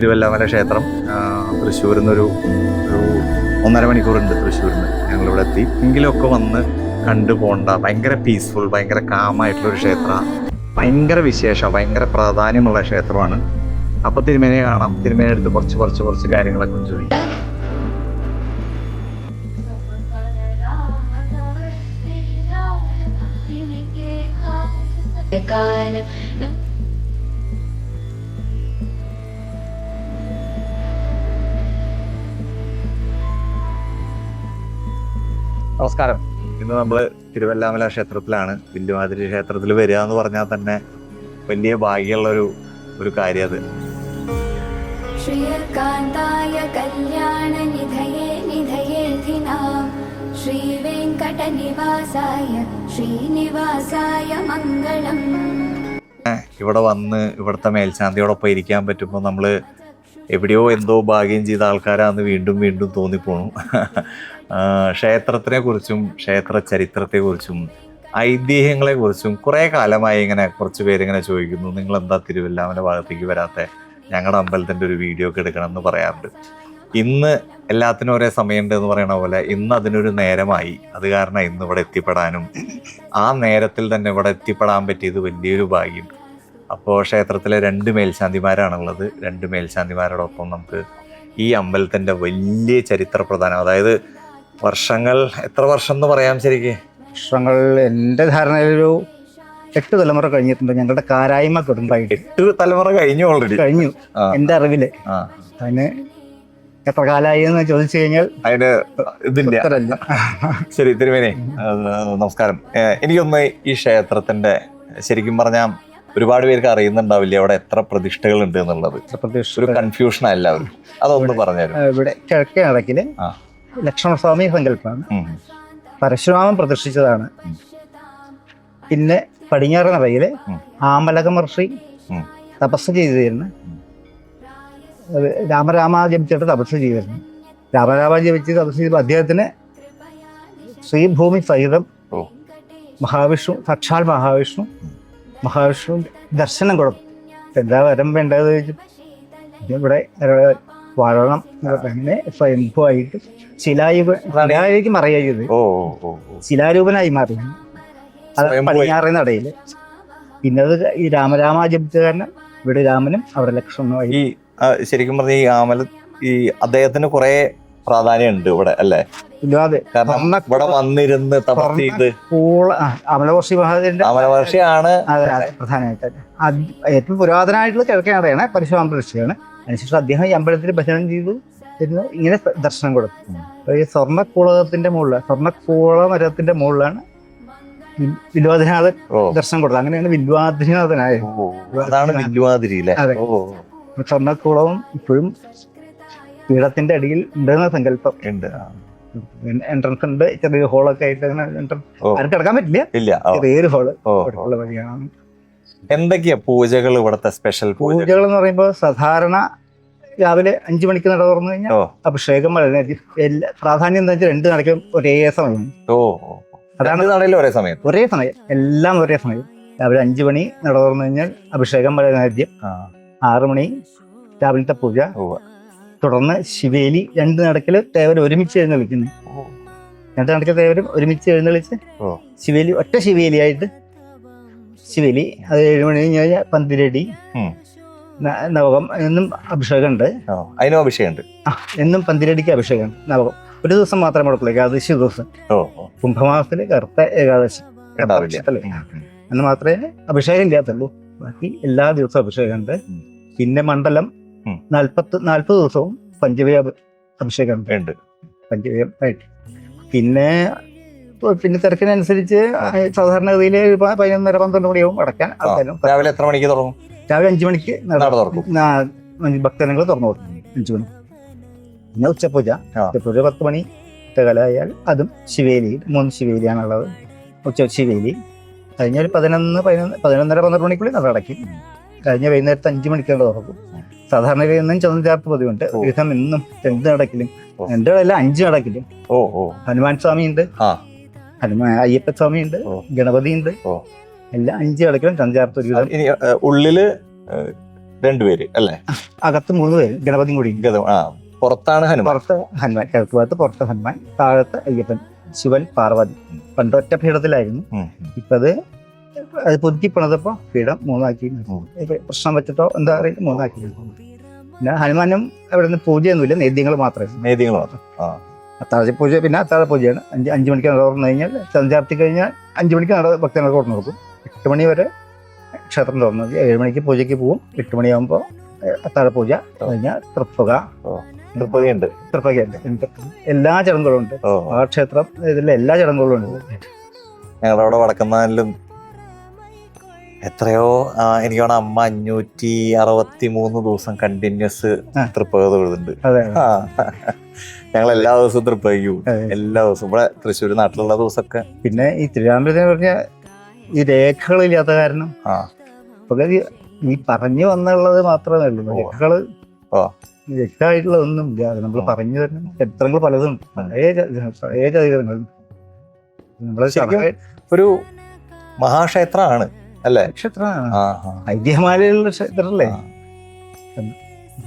തിരുവല്ലാമല ക്ഷേത്രം തൃശ്ശൂരിൽ നിന്നൊരു 1.5 മണിക്കൂറുണ്ട്. തൃശ്ശൂരിൽ നിന്ന് ഞങ്ങളിവിടെ എത്തി. എങ്കിലുമൊക്കെ വന്ന് കണ്ടു പോകണ്ട, ഭയങ്കര പീസ്ഫുൾ, ഭയങ്കര കാമായിട്ടുള്ളൊരു ക്ഷേത്രമാണ്. ഭയങ്കര വിശേഷം, ഭയങ്കര പ്രാധാന്യമുള്ള ക്ഷേത്രമാണ്. അപ്പോൾ തിരുമേനിയെ കാണാം. തിരുമേനിയുടെ അടുത്ത് കുറച്ച് കാര്യങ്ങളൊക്കെ ചോദിക്കാം. നമസ്കാരം. ഇന്ന് നമ്മൾ തിരുവല്ലാമല ക്ഷേത്രത്തിലാണ്. വില്ലുമാതിരി ക്ഷേത്രത്തിൽ വരിക എന്ന് പറഞ്ഞാൽ തന്നെ വലിയ ഭാഗ്യമുള്ള ഒരു കാര്യം അത്. ശ്രീകാന്തായ കല്യാണ നിധയേ നിധയേധിനാം ശ്രീ വെങ്കടനിവാസായ ശ്രീനിവാസായ മംഗളം. ഇവിടെ വന്ന് ഇവിടുത്തെ മേൽശാന്തിയോടൊപ്പം ഇരിക്കാൻ പറ്റുമ്പോൾ നമ്മൾ എവിടെയോ എന്തോ ഭാഗ്യം ചെയ്ത ആൾക്കാരാന്ന് വീണ്ടും തോന്നിപ്പോണു. ക്ഷേത്രത്തിനെ കുറിച്ചും ക്ഷേത്ര ചരിത്രത്തെക്കുറിച്ചും ഐതിഹ്യങ്ങളെക്കുറിച്ചും കുറേ കാലമായി ഇങ്ങനെ കുറച്ച് പേരിങ്ങനെ ചോദിക്കുന്നു, നിങ്ങളെന്താ തിരുവല്ലാമല ഭാഗത്തേക്ക് വരാത്ത, ഞങ്ങളുടെ അമ്പലത്തിൻ്റെ ഒരു വീഡിയോ ഒക്കെ എടുക്കണം എന്ന് പറയാറുണ്ട്. ഇന്ന് എല്ലാത്തിനും ഒരേ സമയമുണ്ട് എന്ന് പറയണ പോലെ ഇന്ന് അതിനൊരു നേരമായി. അത് കാരണം ഇന്ന് ഇവിടെ എത്തിപ്പെടാനും ആ നേരത്തിൽ തന്നെ ഇവിടെ എത്തിപ്പെടാൻ പറ്റിയത് വലിയൊരു ഭാഗ്യം. അപ്പോൾ ക്ഷേത്രത്തിലെ 2 മേൽശാന്തിമാരാണുള്ളത്. 2 മേൽശാന്തിമാരോടൊപ്പം നമുക്ക് ഈ അമ്പലത്തിൻ്റെ വലിയ ചരിത്ര പ്രധാനം, അതായത് വർഷങ്ങൾ, എത്ര വർഷം എന്ന് പറയാം ശരിക്കും? വർഷങ്ങൾ എൻ്റെ ധാരണയിലൊരു 8 തലമുറ കഴിഞ്ഞിട്ടുണ്ട്. ഞങ്ങളുടെ കാരായ്മ കുടുംബമായിട്ട് 8 തലമുറ കഴിഞ്ഞു. ഓൾറെഡി കഴിഞ്ഞു എൻ്റെ അറിവില്. അതിന് എത്ര കാലമായി എന്ന് ചോദിച്ചു കഴിഞ്ഞാൽ അതിന് ഇതില്ല. ശരി തിരുമേനി, നമസ്കാരം. എനിക്കൊന്ന് ഈ ക്ഷേത്രത്തിന്റെ ശരിക്കും പറഞ്ഞാൽ ഒരുപാട് പേർക്ക് അറിയുന്നുണ്ടാവില്ല അവിടെ എത്ര പ്രതിഷ്ഠകൾ ഉണ്ട് എന്നുള്ളത്. ഒരു കൺഫ്യൂഷൻ എല്ലാവരും, അതൊന്ന് പറഞ്ഞുതരും. ഇവിടെ കിഴക്കേ നടക്കില് ലക്ഷ്മണസ്വാമി സങ്കല്പമാണ്. പരശുരാമൻ പ്രതിഷ്ഠിച്ചതാണ്. പിന്നെ പടിഞ്ഞാറ് നടയില് ആമലക മഹർഷി തപസ് ചെയ്തിരുന്നു. രാമരാമ ജപിച്ചിട്ട് തപസ് ചെയ്തിരുന്നു. രാമരാമ ജപിച്ച് തപസ് ചെയ്തപ്പോൾ അദ്ദേഹത്തിന് ശ്രീഭൂമി സഹിതം മഹാവിഷ്ണു, സാക്ഷാൽ മഹാവിഷ്ണു ദർശനം കൊടുക്കും. എന്താ വരം വേണ്ടത് ചോദിച്ചു. ഇവിടെ വരണം അങ്ങനെ സ്വയംഭൂവായിട്ട് ശിലായുഗം അറിയത് ശിലാരൂപനായി മാറി. അത് പടിഞ്ഞാറേ നടയില്. പിന്നെ അത് ഈ രാമരാമ ജപിച്ച കാരണം ഇവിടെ രാമനും അവിടെ ലക്ഷ്മണനുമായി. ശരിക്കും പറഞ്ഞ ഈ അദ്ദേഹത്തിന് കുറെ പ്രാധാന്യം ഉണ്ട് ഇവിടെ, അല്ലേ? കാരണം ഇവിടെ വന്നിരുന്ന് തപസ് ചെയ്ത് അമലവർഷി അമലവർഷിയാണ് പ്രധാനമായിട്ട്. ഏറ്റവും പുരാതനമായിട്ടുള്ള കിഴക്കേ നടയാണ്, പരശുരാമ പ്രതിഷ്ഠയാണ്. അതിനുശേഷം അദ്ദേഹം ഈ അമ്പലത്തിൽ ഭജനം ചെയ്തു ഇരുന്ന് ഇങ്ങനെ ദർശനം കൊടുക്കും. ഈ സ്വർണ്ണക്കൂളത്തിന്റെ മുകളിലാണ്, സ്വർണ്ണക്കൂള മരത്തിന്റെ മുകളിലാണ് വില്വാധിനാഥൻ ദർശനം കൊടുത്തത്. അങ്ങനെയാണ് വില്വാധിനാഥനായത്. അതെ. സ്വർണ്ണക്കൂളവും ഇപ്പോഴും പീഠത്തിന്റെ അടിയിൽ ഉണ്ടെന്ന സങ്കല്പം ഉണ്ട്. എൻട്രൻസ് ഉണ്ട്, ചെറിയ ഹോളൊക്കെ ആയിട്ട്. ആരും കിടക്കാൻ പറ്റില്ല, ചെറിയൊരു ഹോള് വഴിയാണ്. എന്തൊക്കെയാ പൂജകൾ ഇവിടുത്തെ സ്പെഷ്യൽ പൂജകൾ എന്ന് പറയുമ്പോൾ സാധാരണ രാവിലെ 5 മണിക്ക് നട തുറന്നു കഴിഞ്ഞാൽ അഭിഷേകം വളരെ പ്രാധാന്യം എന്താ വെച്ചാൽ 2 നടക്കും ഒരേ സമയം. അതാണ് നടയിൽ ഒരേ സമയം എല്ലാം ഒരേ സമയം. രാവിലെ 5 മണി നട തുറന്നു കഴിഞ്ഞാൽ അഭിഷേകം വളരെ നേദ്യം. 6 മണി രാവിലത്തെ പൂജ. തുടർന്ന് ശിവേലി 2 നടക്കല് തേവർ ഒരുമിച്ച് എഴുന്നള്ളിക്കുന്നു. 2 നടക്കൽ തേവരും ഒരുമിച്ച് എഴുന്നള്ളിച്ച് ശിവേലി ഒറ്റ ശിവേലിയായിട്ട് ശിവേലി. അത് 7 മണി കഴിഞ്ഞ് കഴിഞ്ഞാൽ പന്തിരടി നവകം എന്നും അഭിഷേകമുണ്ട്. അതിനും അഭിഷേകമുണ്ട്. എന്നും പന്തിരടിക്ക് അഭിഷേകമുണ്ട്. നവകം ഒരു ദിവസം മാത്രമേ മുടക്കുള്ളൂ, ഏകാദശി ദിവസം. കുംഭമാസത്തില് കറുത്ത ഏകാദശി എന്ന് മാത്രമേ അഭിഷേകം ഇല്ലാത്തുള്ളൂ. ബാക്കി എല്ലാ ദിവസവും അഭിഷേകമുണ്ട്. പിന്നെ മണ്ഡലം 40 ദിവസവും പഞ്ചവ്യ അഭിഷേകം ഉണ്ട്. പഞ്ചവ്യം ആയിട്ട്. പിന്നെ തിരക്കിനനുസരിച്ച് സാധാരണഗതിയിൽ 11:30-12 മണിയാവും അടയ്ക്കാൻ. രാവിലെ എത്ര മണിക്ക് തുടങ്ങും? രാവിലെ 5 മണിക്ക് ഭക്തജനങ്ങൾ തുറന്നു കൊടുക്കും. 5 മണി. പിന്നെ ഉച്ചപൂജ 10 മണി കാലമായാൽ അതും ശിവേലി. 3 ശിവേലിയാണുള്ളത്. ശിവേലി കഴിഞ്ഞ ഒരു 11:30-12 മണിക്കുള്ളിൽ നട അടയ്ക്കും. കഴിഞ്ഞ വൈകുന്നേരത്തെ 5 മണിക്കാണ് തുറക്കും. സാധാരണ എന്നും ചന്ദ്രചാർത്ത് പതിവുണ്ട്. വിധം എന്നും 2 നടക്കിലും 2 അല്ല 5 നടക്കിലും. ഹനുമാൻ സ്വാമി ഉണ്ട്, അയ്യപ്പ സ്വാമി ഉണ്ട്, ഗണപതി ഉണ്ട്. എല്ലാം 5 നടക്കിലും ചന്ദ്രചാർത്ത്. ഒരു ഉള്ളില് രണ്ടുപേര് അല്ലേ? അകത്ത് 3 പേര്, ഗണപതിയും കൂടി. പുറത്താണ് ഹനുമാൻ. പുറത്ത് ഹനുമാൻ, കിഴക്ക് ഭാഗത്ത് പുറത്ത് ഹനുമാൻ, താഴത്ത് അയ്യപ്പൻ, ശിവൻ, പാർവതി. പണ്ട് ഒറ്റ പീഠത്തിലായിരുന്നു. ഇപ്പൊ അത് പുതുക്കി പണിതപ്പോ പീഠം 3 ആക്കി. പ്രശ്നം വെച്ചിട്ടോ എന്താ അറിയില്ല, 3 ആക്കി. പിന്നെ ഹനുമാനും അവിടെ നിന്ന് പൂജയൊന്നുമില്ല, നേദ്യങ്ങൾ മാത്രമേ. നേദ്യങ്ങൾ മാത്രം. അത്താഴ പൂജ, പിന്നെ അത്താഴ പൂജയാണ്. 5 മണിക്ക് നട തുറന്നു കഴിഞ്ഞാൽ സന്ധ്യാർത്തി കഴിഞ്ഞാൽ 5 മണിക്ക് ഭക്തങ്ങൾക്ക് തുറന്നു കൊടുക്കും. 8 മണി വരെ ക്ഷേത്രം തുറന്നു. 7 മണിക്ക് പൂജയ്ക്ക് പോകും. 8 മണിയാകുമ്പോൾ അത്താഴ പൂജ കഴിഞ്ഞാൽ തൃപ്പുക. തൃപ്പതിയുണ്ട്. തൃപ്പകയുണ്ട്. എല്ലാ ചടങ്ങുകളും ഉണ്ട്. ആ ക്ഷേത്രം ഇതിലെ എല്ലാ ചടങ്ങുകളും ഉണ്ട്. ഞങ്ങളവിടെ വടക്കുന്നാലും എത്രയോ എനിക്ക് വേണം അമ്മ 563 ദിവസം കണ്ടിന്യൂസ് തൃപ്പക തൊഴുതുണ്ട്. ഞങ്ങൾ എല്ലാ ദിവസവും തൃപ്പകയ്ക്കും. എല്ലാ ദിവസവും ഇവിടെ തൃശ്ശൂർ നാട്ടിലുള്ള ദിവസമൊക്കെ. പിന്നെ ഈ തിരുവനന്തപുരത്തെ പറഞ്ഞ ഈ രേഖകളില്ലാത്ത കാരണം ഈ പറഞ്ഞു വന്നുള്ളത് മാത്രമേ ഉള്ളൂ. രേഖകള് വ്യക്തമായിട്ടുള്ളതൊന്നും ഇല്ല. നമ്മൾ പറഞ്ഞു തരുന്ന ചരിത്രങ്ങൾ പലതും പഴയ ചരിത്രങ്ങളുണ്ട്. നമ്മള് ഒരു മഹാക്ഷേത്രമാണ് അല്ലേ? ക്ഷേത്രമാണ്, ഐതിഹ്യമാലയുള്ള ക്ഷേത്രമല്ലേ.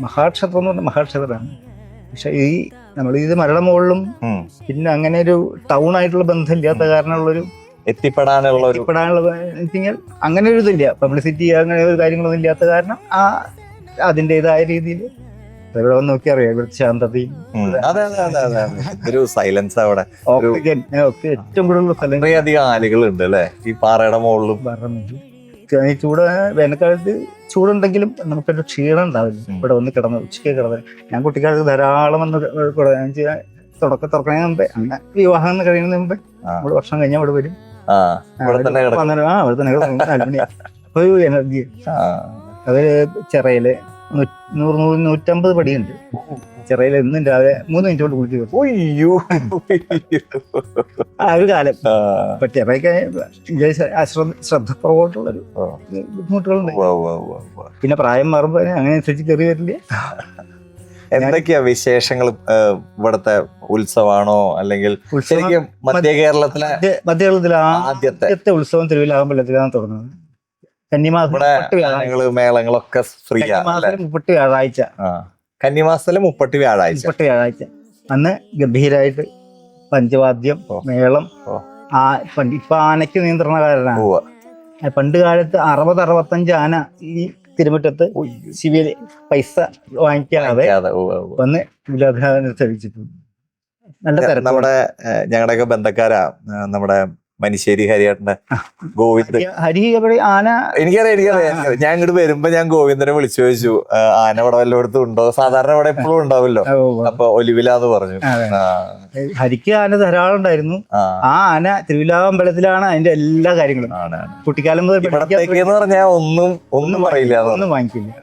മഹാക്ഷേത്രം എന്ന് പറഞ്ഞാൽ മഹാക്ഷേത്രമാണ്. പക്ഷെ ഈ നമ്മൾ ഇത് മലയുടെ മുകളിലും പിന്നെ അങ്ങനെ ഒരു ടൗൺ ആയിട്ടുള്ള ബന്ധമില്ലാത്ത കാരണമുള്ളൊരു എത്തിപ്പെടാനുള്ള അങ്ങനെ ഒരു ഇതില്ല. പബ്ലിസിറ്റി അങ്ങനെ ഒരു കാര്യങ്ങളൊന്നും ഇല്ലാത്ത കാരണം അതിൻ്റെതായ രീതിയിൽ ഇവിടെ വന്ന് നോക്കി അറിയാം. ഇവിടുത്തെ ശാന്തതയും ഒരു സൈലൻസ് അവിടെ. ഓക്സിജൻ ഏറ്റവും കൂടുതൽ വളരെയധികം ആലുകളുണ്ട് അല്ലേ ഈ പാറയുടെ മുകളിലും. ചൂട് വേനൽക്കാലത്ത് ചൂടുണ്ടെങ്കിലും നമുക്കൊരു ക്ഷീണം ഉണ്ടാവില്ല. ഇവിടെ വന്ന് കിടന്ന് ഉച്ചയ്ക്ക് കിടന്ന് ഞാൻ കുട്ടിക്കാലത്ത് ധാരാളം വന്ന് തുറക്കണേ മുമ്പേ, അങ്ങനെ വിവാഹം കഴിയുന്നതിന് മുമ്പേ നമ്മള് വർഷം കഴിഞ്ഞാൽ ഇവിടെ വരും. അവിടെ തന്നെ ഒരു എനർജി. അത് ചിറയില് 100-150 പടിയുണ്ട്. ചിറയില് എന്നും രാവിലെ 3 മിനിറ്റ് കൊണ്ട് കുളിച്ച് ആ ഒരു കാലം. ചിറയൊക്കെ ശ്രദ്ധക്കുറവോട്ടുള്ളൊരു ബുദ്ധിമുട്ടുകളുണ്ട്. പിന്നെ പ്രായം മാറുമ്പോ അങ്ങനെ അനുസരിച്ച് കയറി വരില്ലേ. എന്തൊക്കെയാ വിശേഷങ്ങൾ? ഇവിടുത്തെ ഉത്സവമാണോ അല്ലെങ്കിൽ ശരിക്കും മധ്യ കേരളത്തിലെ ആദ്യത്തെ ഉത്സവം തിരുവല്ലാമ്പലത്തിലാണ് തുടങ്ങുന്നത്. മേളങ്ങളൊക്കെ ഫ്രീ. 30 വ്യാഴാഴ്ച. കന്നിമാസത്തിലെ 30 വ്യാഴാഴ്ച അന്ന് ഗംഭീരായിട്ട് പഞ്ചവാദ്യം, മേളം. ഇപ്പൊ ആനയ്ക്ക് നിയന്ത്രണകാരനാണ്. പണ്ട് കാലത്ത് 60-65 ആന ഈ തിരുമുറ്റത്ത് ശിവയില് പൈസ വാങ്ങിക്കാതെ വന്ന് വിലാപനം തെളിയിച്ചിട്ടുണ്ട്. നല്ല തരം. നമ്മുടെ ഞങ്ങളുടെയൊക്കെ ബന്ധക്കാരാ നമ്മുടെ മനിശ്ശേരി ഹരിയേട്ടന്റെ ഗോവിന്ദ്. ആന എനിക്കറിയാം. ഞാൻ ഇങ്ങോട്ട് വരുമ്പോ ഞാൻ ഗോവിന്ദനെ വിളിച്ചു ചോദിച്ചു ആന ഇവിടെ വല്ലയിടത്തും ഉണ്ടോ? സാധാരണ ഇവിടെ എപ്പോഴും ഉണ്ടാവല്ലോ. അപ്പൊ ഒലിവിലാന്ന് പറഞ്ഞു. ഹരിക്ക് ആന ധാരാളം ഉണ്ടായിരുന്നു. ആ ആന തിരുവിലാമ്പലത്തിലാണ് അതിന്റെ എല്ലാ കാര്യങ്ങളും. കുട്ടിക്കാലം മുതൽ പറഞ്ഞാൽ ഒന്നും പറയില്ല, ഒന്നും വാങ്ങിക്കില്ല.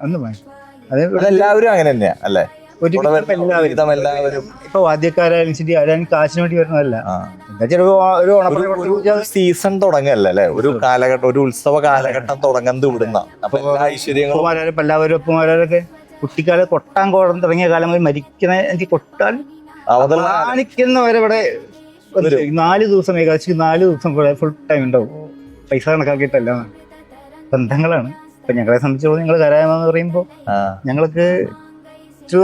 അതെല്ലാവരും അങ്ങനെ തന്നെയാ അല്ലേ? എല്ലാവരും ഇപ്പൊ വാദ്യക്കാരായാലും ശരി, ആരാനും കാശിന് വേണ്ടി വരുന്നതല്ല. ഒരു സീസൺ തുടങ്ങല്ലേ, ഒരു കാലഘട്ടം, ഒരു ഉത്സവ കാലഘട്ടം തുടങ്ങുന്നത് ഇവിടുന്ന. അപ്പൊ എല്ലാവരും ഒപ്പമാരൊക്കെ കുട്ടിക്കാലം കൊട്ടാൻ കോടം തുടങ്ങിയ കാലം വരെ മരിക്കുന്ന എനിക്ക് കൊട്ടാൻ അവസാനിക്കുന്നവരെ ഇവിടെ 4 ദിവസം, ഏകദേശം 4 ദിവസം കൂടെ ഫുൾ ടൈം ഉണ്ടാവും. പൈസ കണക്കാക്കിയിട്ടല്ല, ബന്ധങ്ങളാണ്. ഇപ്പൊ ഞങ്ങളെ സംബന്ധിച്ചോളം ഞങ്ങൾ കരാമെന്ന് പറയുമ്പോ ഞങ്ങൾക്ക്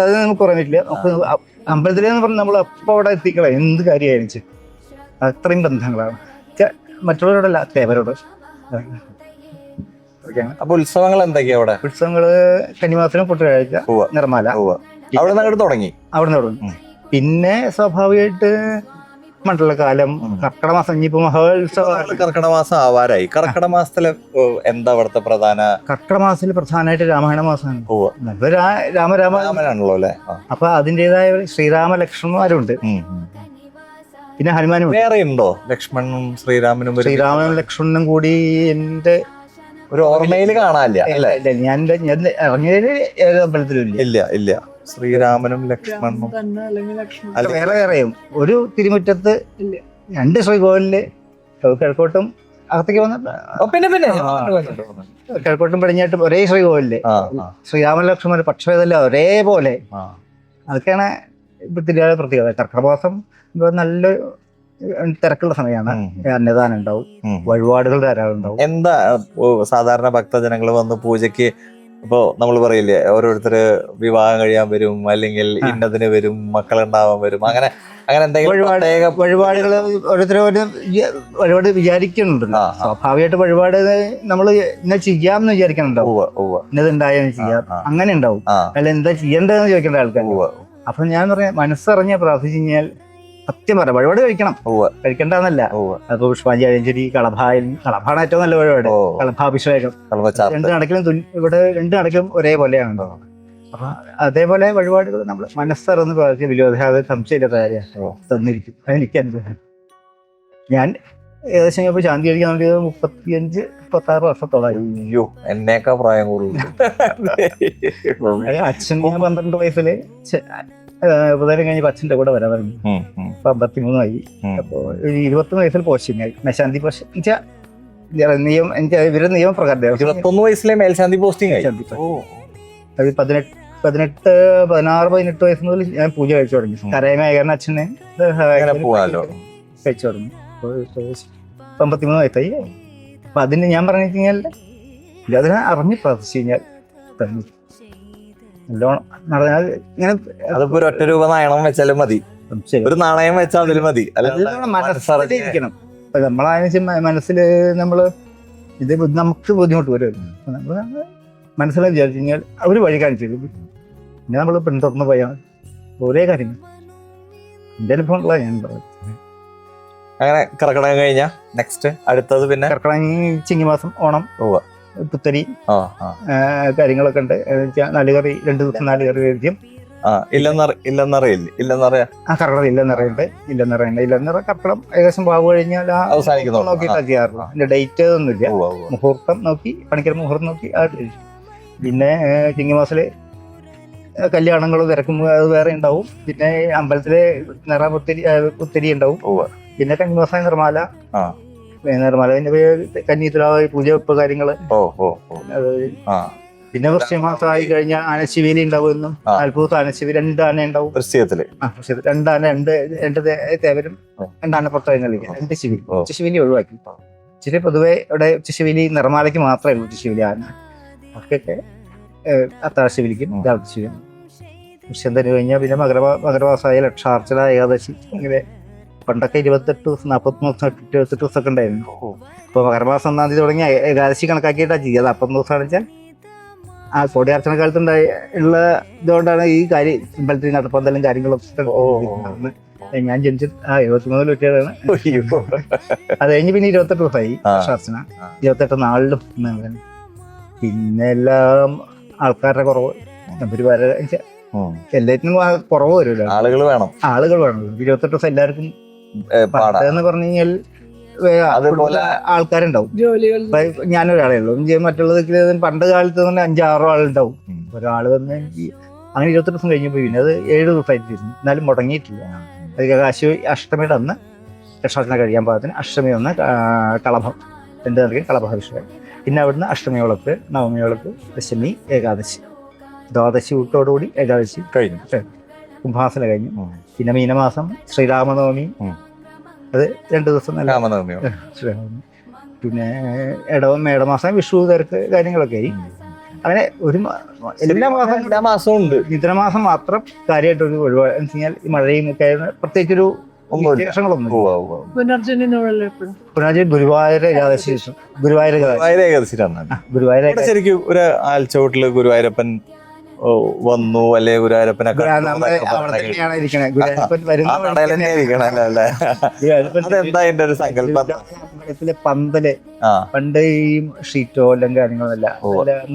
അത് നമുക്ക് പറയാനില്ല. നമുക്ക് അമ്പലത്തിലെന്ന് പറഞ്ഞാൽ നമ്മൾ അപ്പം അവിടെ എത്തിക്കളാം. എന്ത് കാര്യമായിരിക്കും അത്രയും ബന്ധങ്ങളാണ് മറ്റുള്ളവരോടല്ല, ദേവരോട്. അപ്പൊ ഉത്സവങ്ങൾ എന്തൊക്കെയാ അവിടെ? ഉത്സവങ്ങള് കന്നിമാസത്തിലും പൊട്ടുകാഴ്ച, നിർമ്മാല അവിടെ തുടങ്ങി. പിന്നെ സ്വാഭാവികമായിട്ട് മണ്ഡലകാലം, കർക്കിടക മാസം. ഇനിയിപ്പോ മഹോത്സവം കർക്കിടക മാസം ആവാറായി. കർക്കിടക മാസത്തിലെ എന്താ അവിടുത്തെ പ്രധാന? കർക്കിടക മാസത്തിൽ പ്രധാനമായിട്ട് രാമായണ മാസമാണ്. രാമനാണല്ലോ അല്ലെ? അപ്പൊ അതിൻ്റെതായ ശ്രീരാമ ലക്ഷ്മണന്മാരുണ്ട്. പിന്നെ ഹനുമാനും വേറെ ഉണ്ടോ? ലക്ഷ്മണനും ശ്രീരാമനും ലക്ഷ്മണനും കൂടി എന്റെ ഒരു ഓർമ്മയിൽ കാണാനില്ല. ഞാൻ ഇറങ്ങിയതിൽ ഏത് അമ്പലത്തിലും ഇല്ല. ശ്രീരാമനും ലക്ഷ്മണനും വേറെ വേറെയും ഒരു തിരുമുറ്റത്ത് 2 ശ്രീകോവിലില് കിഴക്കോട്ടും അകത്തേക്ക് വന്നിട്ട് പിന്നെ കിഴക്കോട്ടും പടിഞ്ഞാട്ടും ഒരേ ശ്രീകോവിലില് ശ്രീരാമ ലക്ഷ്മണൻ പക്ഷഭേദമല്ല, ഒരേപോലെ. അതൊക്കെയാണ് ഇപ്പൊ തിരുവാതിര പ്രത്യേകത. കർക്കിടമാസം നല്ല തിരക്കുള്ള സമയമാണ്. അന്നദാനം ഉണ്ടാവും, വഴിപാടുകൾ ധാരാളം ഉണ്ടാവും. എന്താ സാധാരണ ഭക്തജനങ്ങൾ വന്ന് പൂജയ്ക്ക് ഇപ്പോ നമ്മൾ പറയില്ലേ ഓരോരുത്തര് വിവാഹം കഴിയാൻ വരും, അല്ലെങ്കിൽ ഇന്നതിന് വരും, മക്കളുണ്ടാവാൻ വരും, അങ്ങനെ അങ്ങനെ എന്തെങ്കിലും വഴിപാടുകൾ ഓരോരുത്തരും വഴിപാട് വിചാരിക്കുന്നുണ്ടല്ലോ. സ്വാഭാവികമായിട്ട് വഴിപാട് നമ്മൾ ഇന്ന ചെയ്യാമെന്ന് വിചാരിക്കുന്നുണ്ടാവും, ഇന്നത് ഉണ്ടായെന്ന് ചെയ്യാം, അങ്ങനെ ഉണ്ടാവും. അല്ല എന്താ ചെയ്യേണ്ടതെന്ന് ചോദിക്കേണ്ട ആൾക്കാർ. അപ്പൊ ഞാൻ പറയാം, മനസ്സറിഞ്ഞ് പ്രാർത്ഥിച്ചു കഴിഞ്ഞാൽ സത്യം പറയാം, വഴിപാട് കഴിക്കണം, കഴിക്കണ്ടെന്നല്ല. അപ്പൊ പുഷ്പാഞ്ജലി, കളഭാണ് ഏറ്റവും നല്ല വഴിപാട്. കളഭാഭിഷേകം രണ്ട് കണക്കിലും ഇവിടെ രണ്ട് കണക്കിലും ഒരേപോലെയാണല്ലോ. അപ്പൊ അതേപോലെ വഴിപാടുകൾ നമ്മൾ മനസ്സറിഞ്ഞ് പ്രാർത്ഥിച്ച് വിരോധാതെ സംശയമില്ലാത്ത കാര്യം തന്നിരിക്കും. അതെനിക്ക് അനുഭവം. ഞാൻ ഏകദേശം ഇപ്പൊ ശാന്തി കഴിക്കാൻ വേണ്ടിയത് 35-36 വർഷത്തോളായി. അയ്യോ, എന്നേക്കാ പ്രായം കൂടുതൽ. അച്ഛൻ 12 വയസ്സില് ഉപദേശം കഴിഞ്ഞ അച്ഛൻ്റെ കൂടെ വരാൻ പറഞ്ഞു. ഇപ്പൊ 53 അപ്പൊ 21 വയസ്സിൽ പോസ്റ്റിംഗ് മേൽശാന്തി പോസ്റ്റ് നിയമം, എനിക്ക് ഇവരുടെ നിയമപ്രകാരം 21 വയസ്സിലെ മേൽശാന്തി പോസ്റ്റിംഗ് ആയി. അത് 18 വയസ്സ് മുതൽ ഞാൻ പൂജ കഴിച്ചു തുടങ്ങി. കരയമേഖല അച്ഛനെ കഴിച്ചു തുടങ്ങി. 53 വയസ്സായി. അപ്പൊ അതിന് ഞാൻ പറഞ്ഞു കഴിഞ്ഞാൽ അതിനെ അറിഞ്ഞ് പ്രാർത്ഥിച്ചു കഴിഞ്ഞാൽ നല്ലോണം നടന്നാൽ ഇങ്ങനെ അതിപ്പോ ഒരു ഒറ്റ രൂപ നാണയം വെച്ചാലും മതി, ഒരു നാണയം വെച്ചാൽ അതിൽ മതി. മനസ്സിലിരിക്കണം. അപ്പൊ നമ്മളതിന് മനസ്സിൽ നമ്മള് ഇത് നമുക്ക് ബുദ്ധിമുട്ട് വരുമല്ലോ. നമ്മള് മനസ്സിൽ വിചാരിച്ചു കഴിഞ്ഞാൽ അവർ വഴി കാണിച്ചു തരും. പിന്നെ നമ്മൾ പിന്തുടർന്ന് പോയാൽ ഒരേ കാര്യങ്ങൾ. എന്റെ അനുഭവമുള്ള ഞാൻ പറയുന്നത്. അങ്ങനെ കർക്കിടകം കഴിഞ്ഞാ നെക്സ്റ്റ് അടുത്തത് പിന്നെ കർക്കിടകം ചിങ്ങമാസം, ഓണം, പുത്തരി കാര്യങ്ങളൊക്കെ ഉണ്ട്. നാലുകറി 2 ദിവസം 4 കറി കഴിക്കും. കർക്കിടകം ഇല്ലെന്നറിയുണ്ട്. കർക്കിടകം ഏകദേശം പാവ് കഴിഞ്ഞാൽ നോക്കിയിട്ടാണ് ചെയ്യാറുള്ളൂ. അതിന്റെ ഡേറ്റ് ഒന്നുമില്ല. മുഹൂർത്തം നോക്കി, പണിക്കര മുഹൂർത്തം നോക്കി അത് കഴിച്ചു. പിന്നെ ചിങ്ങമാസില് കല്യാണങ്ങൾ തിരക്കും അത് വേറെ ഉണ്ടാവും. പിന്നെ അമ്പലത്തിലെ പുത്തരി ഉണ്ടാവും. പിന്നെ കന്നിമാസം നിർമാല, പിന്നെ കന്നിത്തുലാവായി പൂജ വെപ്പ് കാര്യങ്ങള്. പിന്നെ വൃശ്ചികമാസമായി കഴിഞ്ഞാൽ ആനശിവേലി ഉണ്ടാവും. എന്നും 40 ആനശിവേലി, 2 ആന ഉണ്ടാവും. 2 ആന, 2 തേവരും 2 ആനപ്പുറത്ത് കഴിഞ്ഞാൽ 2 ശിവേലി. ഉച്ചശിവേലി ഒഴിവാക്കി. ഇച്ചിരി പൊതുവെ ഇവിടെ ഉച്ചശിവേലി നിർമാലയ്ക്ക് മാത്രമേ ഉള്ളൂ ഉച്ചശിവേലി ആന. ഒക്കെ അത്താഴശിവലിക്കും രാത്രിശിവനും. ദുഷ്യന്തന് കഴിഞ്ഞാൽ പിന്നെ മകരമാസമായ ലക്ഷാർച്ചന, ഏകാദശി, ഇങ്ങനെ പണ്ടൊക്കെ 28 ദിവസം 43 ദിവസം 28 ദിവസമൊക്കെ ഉണ്ടായിരുന്നു. ഇപ്പൊ മകരമാസം 1-ാം തീയതി തുടങ്ങി ഏകാദശി കണക്കാക്കിയിട്ടാണ് ചെയ്യുക. 40 ദിവസമാണ് വെച്ചാൽ ആ കോടിയാർച്ചന കാലത്ത് ഉള്ള ഇതുകൊണ്ടാണ് ഈ കാര്യം അമ്പലത്തിൽ നടപ്പന്തലും കാര്യങ്ങളും. ഞാൻ ജനിച്ചത് 73 വെച്ചാണ്. അത് കഴിഞ്ഞ് പിന്നെ 28 ദിവസമായി ലക്ഷാർച്ചന. 28 നാളിലും. പിന്നെ എല്ലാം ആൾക്കാരുടെ കുറവ്, എല്ലാത്തിനും കുറവ് വരുമല്ലോ. ആളുകൾ വേണം. 28 ദിവസം എല്ലാവർക്കും എന്ന് പറഞ്ഞു കഴിഞ്ഞാൽ അതുപോലെ ആൾക്കാരുണ്ടാവും. ഞാനൊരാളേ ഉള്ളൂ. മറ്റുള്ളത് പണ്ട് കാലത്ത് തന്നെ 5-6 ആളുണ്ടാവും. ഒരാള് വന്ന് അങ്ങനെ 28 ദിവസം കഴിഞ്ഞപ്പോൾ പിന്നെ അത് 7 ദിവസമായിട്ട് വരുന്നു. എന്നാലും മുടങ്ങിയിട്ടില്ല. അത് അഷ്ടമിയുടെ അന്ന് ലക്ഷാർച്ചന കഴിയാൻ പാകത്തിന് അഷ്ടമി ഒന്ന് കളഭം, 2 കണക്കിന് കളഭാഭിഷേകം. പിന്നെ അവിടുന്ന് അഷ്ടമി വിളക്ക്, നവമി വിളക്ക്, ദശമി, ഏകാദശി, ദ്വാദശി ഊട്ടോടുകൂടി ഏകാദശി കഴിഞ്ഞു. കുംഭാസന കഴിഞ്ഞു. പിന്നെ മീനമാസം ശ്രീരാമനവമി, അത് 2 ദിവസം ശ്രീരാമനവമി. പിന്നെ മേടമാസം വിഷു തിരക്ക് കാര്യങ്ങളൊക്കെ ആയി. അങ്ങനെ എല്ലാ മാസവും ഉണ്ട്. മിഥുനമാസം മാത്രം കാര്യമായിട്ടൊരു ഒഴിവാണ്. എന്ന് വെച്ച് കഴിഞ്ഞാൽ ഈ മഴയും ഒക്കെ പ്രത്യേകിച്ചൊരു വിശേഷങ്ങളൊന്നും. ഗുരുവായൂർ ഏകാദശി ദിവസം, ഗുരുവായൂർ ശരിക്കും ഒരു ആൽച്ചോട്ടില് ഗുരുവായൂരപ്പൻ വന്നു, അല്ലെ ഗുരുവായൂരപ്പനൊക്കെ പന്തല് പണ്ട് ഈ ഷീറ്റോ എല്ലാം കാര്യങ്ങളല്ല,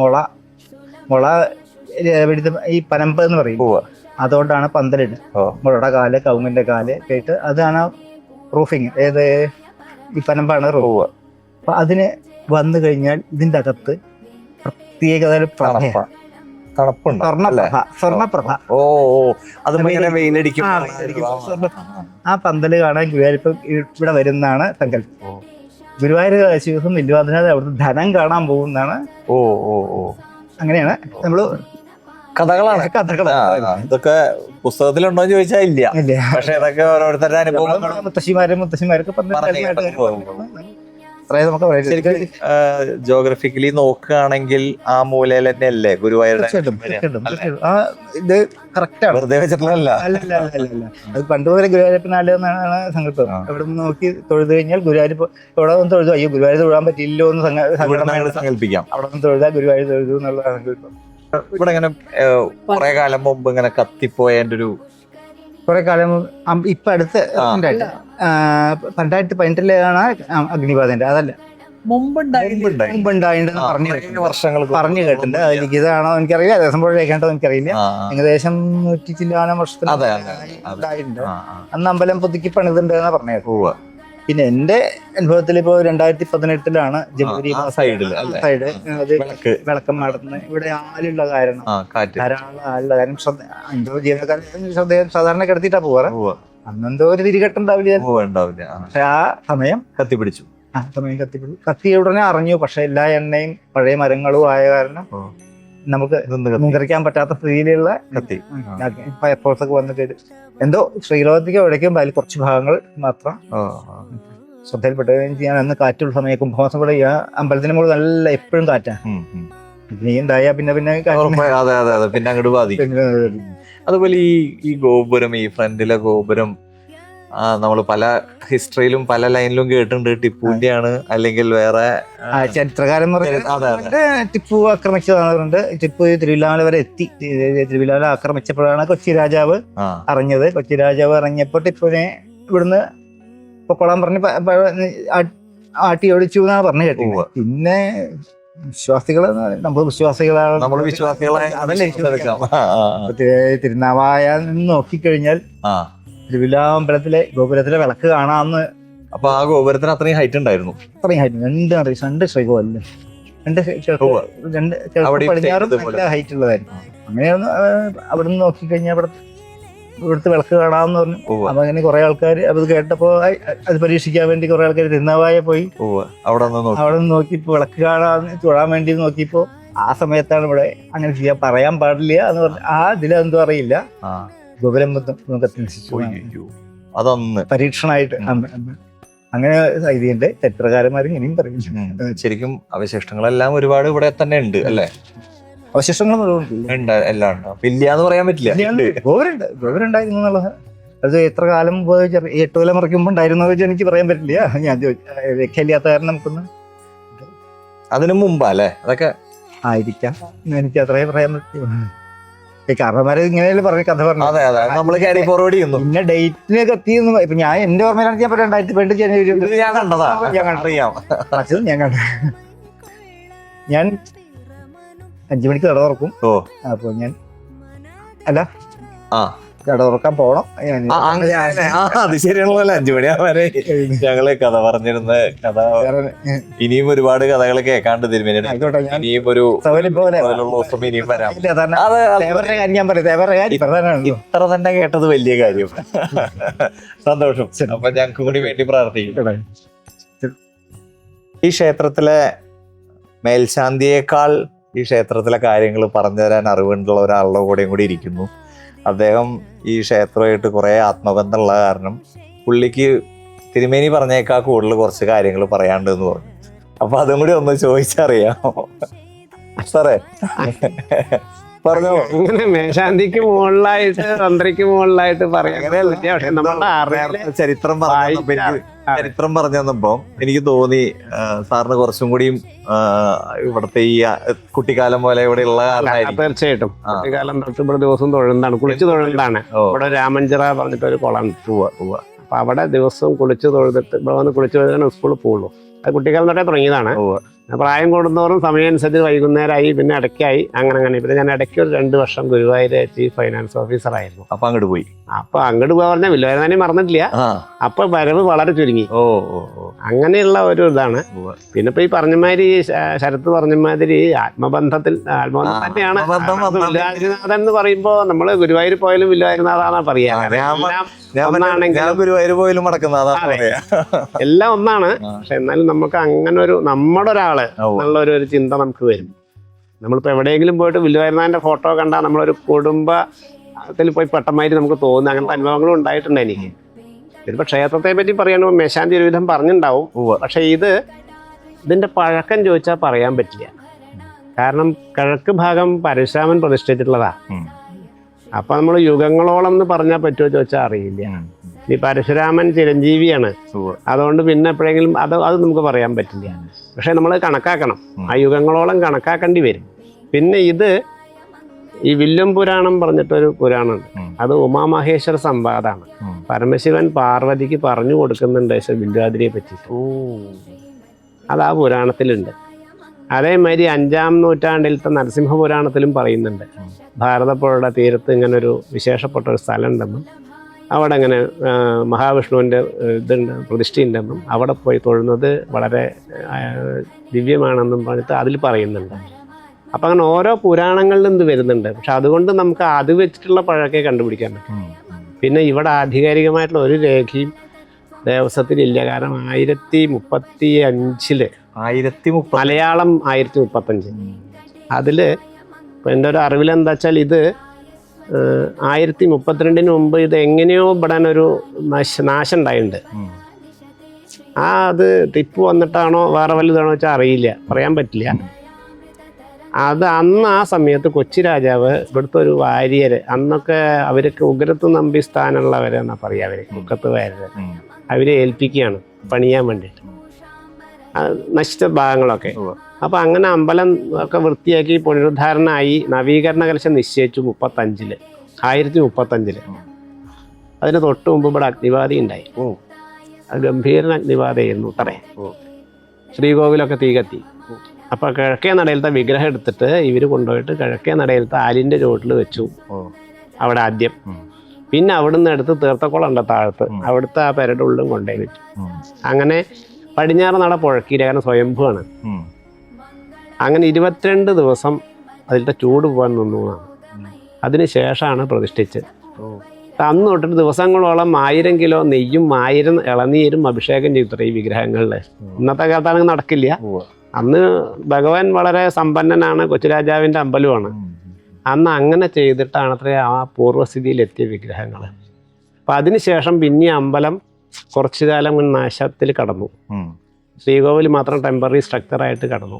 മുള ഈ പനമ്പ് എന്ന് പറയും. അതുകൊണ്ടാണ് പന്തലിട്. മുളയുടെ കാല്, കവുങ്ങിന്റെ കാല് കേട്ട് അതാണ് റൂഫിങ്. ഏത് ഈ പനമ്പാണ് റൂഫ്. അപ്പൊ അതിന് വന്നു കഴിഞ്ഞാൽ ഇതിന്റെ അകത്ത് പ്രത്യേക സ്വർണ്ണപ്രഭ. ആ പന്തല് കാണാൻ ഗുരുവായൂരിപ്പം ഇവിടെ വരുന്നതാണ് സങ്കല്പം. ഗുരുവായൂർ ദിവസം ഇല്ലുവാതിനാഥ് അവിടുത്തെ ധനം കാണാൻ പോകുന്നതാണ്. അങ്ങനെയാണ് നമ്മള് കഥകളാണ്. ഇതൊക്കെ പുസ്തകത്തിലുണ്ടോ എന്ന് ചോദിച്ചാൽ ഇല്ല. പക്ഷെ ഇതൊക്കെ ഓരോരുത്തരുടെ അനുഭവങ്ങളും മുത്തശ്ശിമാരൊക്കെ അത്രയും നമുക്ക് പറയാം. ശരിക്കും ജോഗ്രഫിക്കലി നോക്കുകയാണെങ്കിൽ ആ മൂലയിൽ തന്നെ അല്ലേ ഗുരുവായൂരുടെ തീർച്ചയായിട്ടും, തീർച്ചയായിട്ടും, തീർച്ചയായിട്ടും. ആ ഇത് കറക്റ്റാണ്. വെറുതെ വെച്ചിട്ടുള്ളതല്ല. അല്ല. അത് പണ്ട് മുതലേ ഗുരുവായൂരപ്പനാട് എന്നാണ് സങ്കല്പം. അവിടെ നിന്ന് നോക്കി തൊഴുത് കഴിഞ്ഞാൽ ഗുരുവായൂർ ഇവിടെ ഒന്ന് തൊഴുതു, അയ്യോ ഗുരുവായൂർ തൊഴാൻ പറ്റിയില്ലോ എന്ന് സങ്കല്പിക്കാം. അവിടെ നിന്ന് തൊഴുതാ ഗുരുവായൂർ തൊഴുതു എന്നുള്ള സങ്കല്പം. ഇവിടെ ഇങ്ങനെ കുറെ കാലം മുമ്പ് ഇങ്ങനെ കത്തിപ്പോയതിന്റെ ഒരു കുറെ കാലം ഇപ്പൊ അടുത്ത് 2018 അഗ്നിബാധന്റെ അതല്ല മുമ്പുണ്ടായിണ്ടെന്ന് പറഞ്ഞു കേട്ടിട്ടുണ്ട്. അത് ലിഖിതമാണോ എനിക്കറിയില്ല, ദിവസം പോലെ കേട്ടോ എനിക്കറിയില്ല. ഏകദേശം 100 ചില്ലാനം വർഷത്തിൽ ഉണ്ടായിട്ടുണ്ട്. അന്ന് അമ്പലം പുതുക്കി പണിതുണ്ട് എന്നാ പറഞ്ഞത്. പിന്നെ എന്റെ അനുഭവത്തിൽ ഇപ്പോ 2018 ജനുവരി സൈഡ് അത് വിളക്കം നടന്ന് ഇവിടെ ആലുള്ള കാരണം ധാരാളം ആളുള്ള കാരണം എന്തോ ജീവനക്കാരെ സാധാരണ കിടത്തിയിട്ടാ പോവാറ്. അന്നെന്തോ ഒരു തിരികെട്ടുണ്ടാവില്ല. പക്ഷെ ആ സമയം കത്തിപ്പിടിച്ചു. കത്തിയ ഉടനെ അറിഞ്ഞു. പക്ഷെ എല്ലാ എണ്ണയും പഴയ മരങ്ങളും ആയ കാരണം നമുക്ക് നിയന്ത്രിക്കാൻ പറ്റാത്ത സ്ഥിതിയിലുള്ള കത്തി ഫയർഫോഴ്സ് ഒക്കെ വന്നിട്ട് എന്തോ ശ്രീലോകത്തേക്ക് എവിടേക്കും അതിൽ കുറച്ച് ഭാഗങ്ങൾ മാത്രം ശ്രദ്ധയിൽപ്പെട്ടു. ഞാൻ അന്ന് കാറ്റുള്ള സമയം കുംഭമാസം കൂടെ ഈ അമ്പലത്തിന് മുകളിൽ നല്ല എപ്പോഴും കാറ്റാ. നീ ഉണ്ടായാ പിന്നെ പിന്നെ അങ്ങോട്ട് ബാധിക്കും. അതുപോലെ ഈ ഗോപുരം, ഈ ഫ്രണ്ടിലെ ഗോപുരം നമ്മള് പല ഹിസ്റ്ററിയിലും പല ലൈനിലും കേട്ടിട്ടുണ്ട് ടിപ്പുവിന്റെയാണ് അല്ലെങ്കിൽ വേറെ ചരിത്രകാരൻ ടിപ്പു ആക്രമിച്ചതാണുണ്ട്. ടിപ്പു തിരുവില്ലാമല വരെ എത്തി. തിരുവില്ലാമല ആക്രമിച്ചപ്പോഴാണ് കൊച്ചി രാജാവ് അറിഞ്ഞത്. കൊച്ചി രാജാവ് അറിഞ്ഞപ്പോ ടിപ്പുവിനെ ഇവിടുന്ന് പൊക്കോളാൻ പറഞ്ഞ് ആട്ടി ഓടിച്ചു എന്നാണ് പറഞ്ഞു കേട്ടത്. പിന്നെ നമ്മൾ തിരുനാവായ നിന്ന് നോക്കിക്കഴിഞ്ഞാൽ തിരുവില്ലാമ്പലത്തിലെ ഗോപുരത്തിലെ വിളക്ക് കാണാമെന്ന്. അപ്പൊ ആ ഗോപുരത്തിന് അത്രയും ഹൈറ്റ് ഉണ്ടായിരുന്നു. അത്രയും ഹൈറ്റ്, രണ്ട് ശ്രീകോവിലും രണ്ട് പടിഞ്ഞാറും നല്ല ഹൈറ്റ് ഉള്ളതായിരുന്നു. അങ്ങനെയാണ് അവിടുന്ന് നോക്കിക്കഴിഞ്ഞാൽ ഇവിടുത്തെ വിളക്ക് കാണാമെന്ന് പറഞ്ഞു. അപ്പൊ അങ്ങനെ കുറെ ആൾക്കാർ അത് കേട്ടപ്പോ അത് പരീക്ഷിക്കാൻ വേണ്ടി കുറെ ആൾക്കാർ തിരുനാവായ പോയി അവിടെ നിന്ന് നോക്കിയപ്പോ വിളക്ക് തൊഴാൻ വേണ്ടി നോക്കിയപ്പോ ആ സമയത്താണ് ഇവിടെ അങ്ങനെ ചെയ്യാൻ പറയാൻ പാടില്ല എന്ന് പറഞ്ഞു. ആ ഇതിലെന്തോ അറിയില്ല, ഗോപുരം അതൊന്ന് പരീക്ഷണമായിട്ട് അങ്ങനെ ഇതിന്റെ ചരിത്രകാരന്മാർ ഇനിയും പറയുന്നു. ശരിക്കും അവശിഷ്ടങ്ങളെല്ലാം ഒരുപാട് ഇവിടെ തന്നെ ഉണ്ട് അല്ലേ? അവശിഷ്ടങ്ങൾ എല്ലാം ഇല്ലാന്ന് പറയാൻ പറ്റില്ല. ഗോപുരം ഉണ്ടായിരുന്നു എന്നുള്ളത് അത് എത്ര കാലം മുമ്പ് 8 കൊല്ലം മറിക്കുമ്പോ ഉണ്ടായിരുന്നു എനിക്ക് പറയാൻ പറ്റില്ല. ഞാൻ രക്ഷയില്ലാത്ത കാരണം നമുക്കൊന്ന് അതിനു മുമ്പല്ലേ അതൊക്കെ ആയിരിക്കാം. എനിക്ക് അത്രേ പറയാൻ പറ്റൂ. കാരണന്മാര് ഇങ്ങനെയല്ലേ പറഞ്ഞ കഥ പറഞ്ഞു. പിന്നെ ഡേറ്റിന് കത്തിയെന്ന് ഇപ്പൊ ഞാൻ എന്റെ ഓർമ്മയിലാണ് ഞാൻ 2002 ജനുവരി ഞാൻ 5 മണിക്ക് കട തുറക്കും. അപ്പൊ ഞാൻ കട തുറക്കാൻ പോണം. അത് ശരിയാണല്ലോ. 5 മണിയാവാൻ ഞങ്ങള് കഥ പറഞ്ഞിരുന്ന കഥ ഇനിയും ഒരുപാട് കഥകൾ കേൾക്കാണ്ട് തിരുമേനി. ഇനിയും ഒരു ദിവസം ഇനിയും വരാം. ഇത്ര തന്നെ കേട്ടത് വലിയ കാര്യം. സന്തോഷം. അപ്പൊ ഞങ്ങൾക്ക് കൂടി വേണ്ടി പ്രാർത്ഥിക്കും. ഈ ക്ഷേത്രത്തിലെ മേൽശാന്തിയേക്കാൾ ഈ ക്ഷേത്രത്തിലെ കാര്യങ്ങൾ പറഞ്ഞു തരാൻ അറിവുള്ള ഒരാളുടെ കൂടെയും കൂടി ഇരിക്കുന്നു. അദ്ദേഹം ഈ ക്ഷേത്രമായിട്ട് കുറെ ആത്മബന്ധമുള്ള കാരണം പുള്ളിക്ക് തിരുമേനി പറഞ്ഞേക്കാൾ കൂടുതൽ കുറച്ച് കാര്യങ്ങൾ പറയാണ്ടെന്ന് പറഞ്ഞു. അപ്പൊ അതും കൂടി ഒന്ന് ചോദിച്ചറിയാമോ സാറേ? പറഞ്ഞോ. ഇങ്ങനെ മേശാന്തിക്ക് മുകളിലായിട്ട് തന്ത്രിക്ക് മുകളിലായിട്ട് പറയാം. ചരിത്രം പറഞ്ഞു തന്നപ്പോ എനിക്ക് തോന്നി സാറിന് കുറച്ചും കൂടിയും ഇവിടുത്തെ ഈ കുട്ടിക്കാലം പോലെ ഇവിടെ ഉള്ള കാലമായിരിക്കും. തീർച്ചയായിട്ടും കുട്ടിക്കാലം തൊട്ട് ഇവിടെ ദിവസം തൊഴുന്നതാണ്, കുളിച്ചു തൊഴുന്നതാണ്. ഇവിടെ രാമഞ്ചിറ പറഞ്ഞിട്ടൊരു കുളം. അപ്പൊ അവിടെ ദിവസവും കുളിച്ചു തൊഴുതിട്ട് ഇവിടെ വന്ന് കുളിച്ചു തൊഴുതാണ് സ്കൂളിൽ പോകുള്ളൂ. അത് കുട്ടിക്കാലം തൊട്ടേ തുടങ്ങിയതാണ്. പ്രായം കൂടുന്നവരും സമയമനുസരിച്ച് വൈകുന്നേരമായി, പിന്നെ ഇടയ്ക്കായി, അങ്ങനെ. പിന്നെ ഞാൻ ഇടയ്ക്ക് ഒരു 2 വർഷം ഗുരുവായൂർ ചീഫ് ഫൈനാൻസ് ഓഫീസർ ആയിരുന്നു. അപ്പൊ അങ്ങോട്ട് പോയി. അപ്പൊ അങ്ങോട്ട് പോകാൻ പറഞ്ഞാൽ വില്ലുവായൂർ മറന്നിട്ടില്ല. അപ്പൊ വരവ് വളരെ ചുരുങ്ങി. അങ്ങനെയുള്ള ഒരു ഇതാണ്. പിന്നെ ഇപ്പൊ ഈ പറഞ്ഞമാതിരി ശരത്ത് പറഞ്ഞമാതിരി ആത്മബന്ധത്തിൽ ആത്മബന്ധം തന്നെയാണ്. വില്ലുവായൂരനാഥൻ എന്ന് പറയുമ്പോ നമ്മള് ഗുരുവായൂർ പോയാലും വില്ലുവായൂരനാഥാന്നാ പറയാ. ഗുരുവായൂർ പോയാലും എല്ലാം ഒന്നാണ്. പക്ഷെ എന്നാലും നമുക്ക് അങ്ങനെ ഒരു നമ്മുടെ ഒരാള് എന്നുള്ള ഒരു ചിന്ത നമുക്ക് വരും. നമ്മളിപ്പോ എവിടെയെങ്കിലും പോയിട്ട് വില്ലുവായൂരനാഥന്റെ ഫോട്ടോ കണ്ടാൽ നമ്മളൊരു കുടുംബത്തിൽ പോയി പെട്ടമായിട്ട് നമുക്ക് തോന്നുന്നു. അങ്ങനത്തെ അനുഭവങ്ങളും ഉണ്ടായിട്ടുണ്ട് എനിക്ക്. ഇതിപ്പോ ക്ഷേത്രത്തെ പറ്റി പറയുമ്പോൾ മേശാന്തി ഒരുവിധം പറഞ്ഞിട്ടുണ്ടാവും. പക്ഷെ ഇത് ഇതിന്റെ പഴക്കം ചോദിച്ചാൽ പറയാൻ പറ്റില്ല. കാരണം കിഴക്ക് ഭാഗം പരശുരാമൻ പ്രതിഷ്ഠിച്ചിട്ടുള്ളതാ. അപ്പൊ നമ്മൾ യുഗങ്ങളോളം എന്ന് പറഞ്ഞാൽ പറ്റുമോ ചോദിച്ചാൽ അറിയില്ല. ഈ പരശുരാമൻ ചിരഞ്ജീവിയാണ്, അതുകൊണ്ട് പിന്നെ എപ്പോഴെങ്കിലും അത് നമുക്ക് പറയാൻ പറ്റില്ല. പക്ഷെ നമ്മൾ കണക്കാക്കണം, ആ യുഗങ്ങളോളം കണക്കാക്കേണ്ടി വരും. പിന്നെ ഇത് ഈ വില്ലും പുരാണം പറഞ്ഞിട്ടൊരു പുരാണമുണ്ട്. അത് ഉമാമഹേശ്വര സംവാദമാണ്. പരമശിവൻ പാർവതിക്ക് പറഞ്ഞു കൊടുക്കുന്നുണ്ട് വില്വാതിരിയെ പറ്റിയിട്ട്. അത് ആ പുരാണത്തിലുണ്ട്. അതേമാതിരി 5-ാം നൂറ്റാണ്ടിലത്തെ നരസിംഹ പുരാണത്തിലും പറയുന്നുണ്ട്, ഭാരതപ്പുഴയുടെ തീരത്ത് ഇങ്ങനെ ഒരു വിശേഷപ്പെട്ട ഒരു സ്ഥലം ഉണ്ടെന്നും അവിടെ ഇങ്ങനെ മഹാവിഷ്ണുവിൻ്റെ ഇതുണ്ട്, പ്രതിഷ്ഠയുണ്ടെന്നും അവിടെ പോയി തൊഴുന്നത് വളരെ ദിവ്യമാണെന്നും പറഞ്ഞിട്ട് അതിൽ പറയുന്നുണ്ട്. അപ്പം അങ്ങനെ ഓരോ പുരാണങ്ങളിലും ഇത് വരുന്നുണ്ട്. പക്ഷെ അതുകൊണ്ട് നമുക്ക് അത് വെച്ചിട്ടുള്ള പഴക്കെ കണ്ടുപിടിക്കാൻ പറ്റും. പിന്നെ ഇവിടെ ആധികാരികമായിട്ടുള്ള ഒരു രേഖയും ദേവസ്വത്തിലില്ല. കാരണം 1035 മലയാളം 1035. അതിൽ എൻ്റെ ഒരു അറിവിലെന്താ വെച്ചാൽ ഇത് 1032 മുമ്പ് ഇത് എങ്ങനെയോ ഇവിടെ ഒരു നാശം ഉണ്ടായിട്ടുണ്ട്. അത് ടിപ്പു വന്നിട്ടാണോ വേറെ വലുതാണോ വെച്ചാൽ അറിയില്ല, പറയാൻ പറ്റില്ല. അത് അന്ന് ആ സമയത്ത് കൊച്ചി രാജാവ് ഇവിടുത്തെ ഒരു വാര്യര്, അന്നൊക്കെ അവർക്ക് ഉഗ്രത്ത് നമ്പി സ്ഥാനമുള്ളവരെന്നാ പറയാ, അവര് മുക്കത്ത് വാര്യര്, അവരെ ഏൽപ്പിക്കുകയാണ് പണിയാൻ വേണ്ടിയിട്ട് നശിച്ച ഭാഗങ്ങളൊക്കെ. അപ്പൊ അങ്ങനെ അമ്പലം ഒക്കെ വൃത്തിയാക്കി പുനരുദ്ധാരണമായി നവീകരണ കലശം നിശ്ചയിച്ചു 1035. അതിന് തൊട്ട് മുമ്പ് ഇവിടെ അഗ്നിബാധ ഉണ്ടായി. അത് ഗംഭീരൻ അഗ്നിബാധയായിരുന്നു അത്രേ. ശ്രീകോവിലൊക്കെ തീ കത്തി. അപ്പൊ കിഴക്കേ നടയിലത്തെ വിഗ്രഹം എടുത്തിട്ട് ഇവര് കൊണ്ടുപോയിട്ട് കിഴക്കേ നടയിലത്തെ ആലിന്റെ ചുവട്ടിൽ വെച്ചു അവിടെ ആദ്യം. പിന്നെ അവിടുന്ന് എടുത്ത് തീർത്ഥക്കുളം ഉണ്ട് താഴത്ത്, അവിടുത്തെ ആ പെരയുടെ ഉള്ളിലും കൊണ്ടുപോയി വെച്ചു. അങ്ങനെ പടിഞ്ഞാറ് നട പുഴക്കീര, കാരണം സ്വയംഭുവാണ്. അങ്ങനെ 22 ദിവസം അതിലത്തെ ചൂട് പോകാൻ നിന്നതാണ്. അതിനുശേഷമാണ് പ്രതിഷ്ഠിച്ചത്. അന്ന് തൊട്ടിട്ട് ദിവസങ്ങളോളം 1000 കിലോ നെയ്യും 1000 ഇളനീരും അഭിഷേകം ചെയ്തിട്ട് ഈ വിഗ്രഹങ്ങളിൽ. ഇന്നത്തെ കാലത്താണെങ്കിൽ നടക്കില്ല. അന്ന് ഭഗവാൻ വളരെ സമ്പന്നനാണ്, കൊച്ചുരാജാവിൻ്റെ അമ്പലമാണ്. അന്ന് അങ്ങനെ ചെയ്തിട്ടാണ് അത്ര ആ പൂർവ്വസ്ഥിതിയിലെത്തിയ വിഗ്രഹങ്ങൾ. അപ്പം അതിനുശേഷം പിന്നെ അമ്പലം കുറച്ചു കാലം നാശത്തിൽ കടന്നു. ശ്രീകോവിൽ മാത്രം ടെമ്പററി സ്ട്രക്ചറായിട്ട് കടന്നു.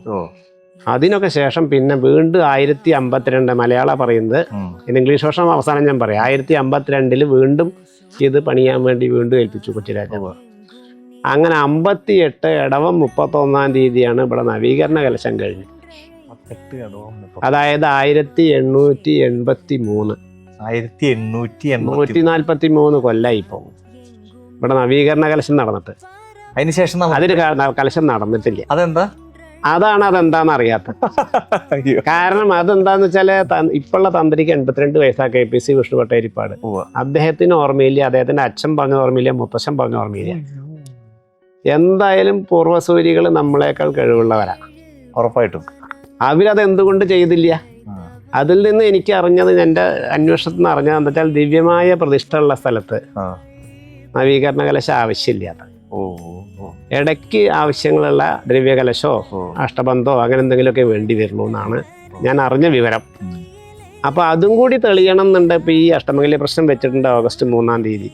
അതിനൊക്കെ ശേഷം പിന്നെ വീണ്ടും 1052 മലയാള പറയുന്നത്, ഇംഗ്ലീഷ് വർഷം അവസാനം ഞാൻ പറയാം, 1052 വീണ്ടും ഇത് പണിയാൻ വേണ്ടി വീണ്ടും ഏൽപ്പിച്ചു കൊച്ചിരാജാവ്. അങ്ങനെ 58 ഇടവം 31-ാം തീയതിയാണ് ഇവിടെ നവീകരണ കലശം കഴിഞ്ഞു. അതായത് 1883. 143 കൊല്ലായി ഇപ്പൊ ഇവിടെ നവീകരണ കലശം നടന്നിട്ട്. അതിനുശേഷം അതിന് കലശം നടന്നിട്ടില്ല. അതെന്താന്ന് അറിയാത്ത. കാരണം അതെന്താന്ന് വെച്ചാല് ഇപ്പോഴുള്ള തന്ത്രിക്ക് 82 വയസ്സാ, KPC വിഷ്ണു ഭട്ടേരിപ്പാട്. അദ്ദേഹത്തിന് ഓർമ്മയില്ല, അദ്ദേഹത്തിന്റെ അച്ഛൻ പറഞ്ഞ ഓർമ്മയില്ല, മുത്തശ്ശൻ പറഞ്ഞ ഓർമ്മയില്ല. എന്തായാലും പൂർവ്വസൂരികൾ നമ്മളെക്കാൾ കഴിവുള്ളവരാണ് ഉറപ്പായിട്ടും. അവരത് എന്തുകൊണ്ട് ചെയ്തില്ല? അതിൽ നിന്ന് എനിക്ക് അറിഞ്ഞത്, എൻ്റെ അന്വേഷണത്തിൽ നിന്ന് അറിഞ്ഞത് എന്താ വെച്ചാൽ, ദിവ്യമായ പ്രതിഷ്ഠ ഉള്ള സ്ഥലത്ത് നവീകരണ കലശം ആവശ്യമില്ലാത്ത, ഇടയ്ക്ക് ആവശ്യങ്ങളുള്ള ദ്രവ്യകലശോ അഷ്ടബന്ധോ അങ്ങനെ എന്തെങ്കിലുമൊക്കെ വേണ്ടി വരുള്ളൂ എന്നാണ് ഞാൻ അറിഞ്ഞ വിവരം. അപ്പൊ അതും കൂടി തെളിയണം എന്നുണ്ട്. ഇപ്പൊ ഈ അഷ്ടമംഗല്യ പ്രശ്നം വെച്ചിട്ടുണ്ട് ഓഗസ്റ്റ് 3-ാം തീയതി,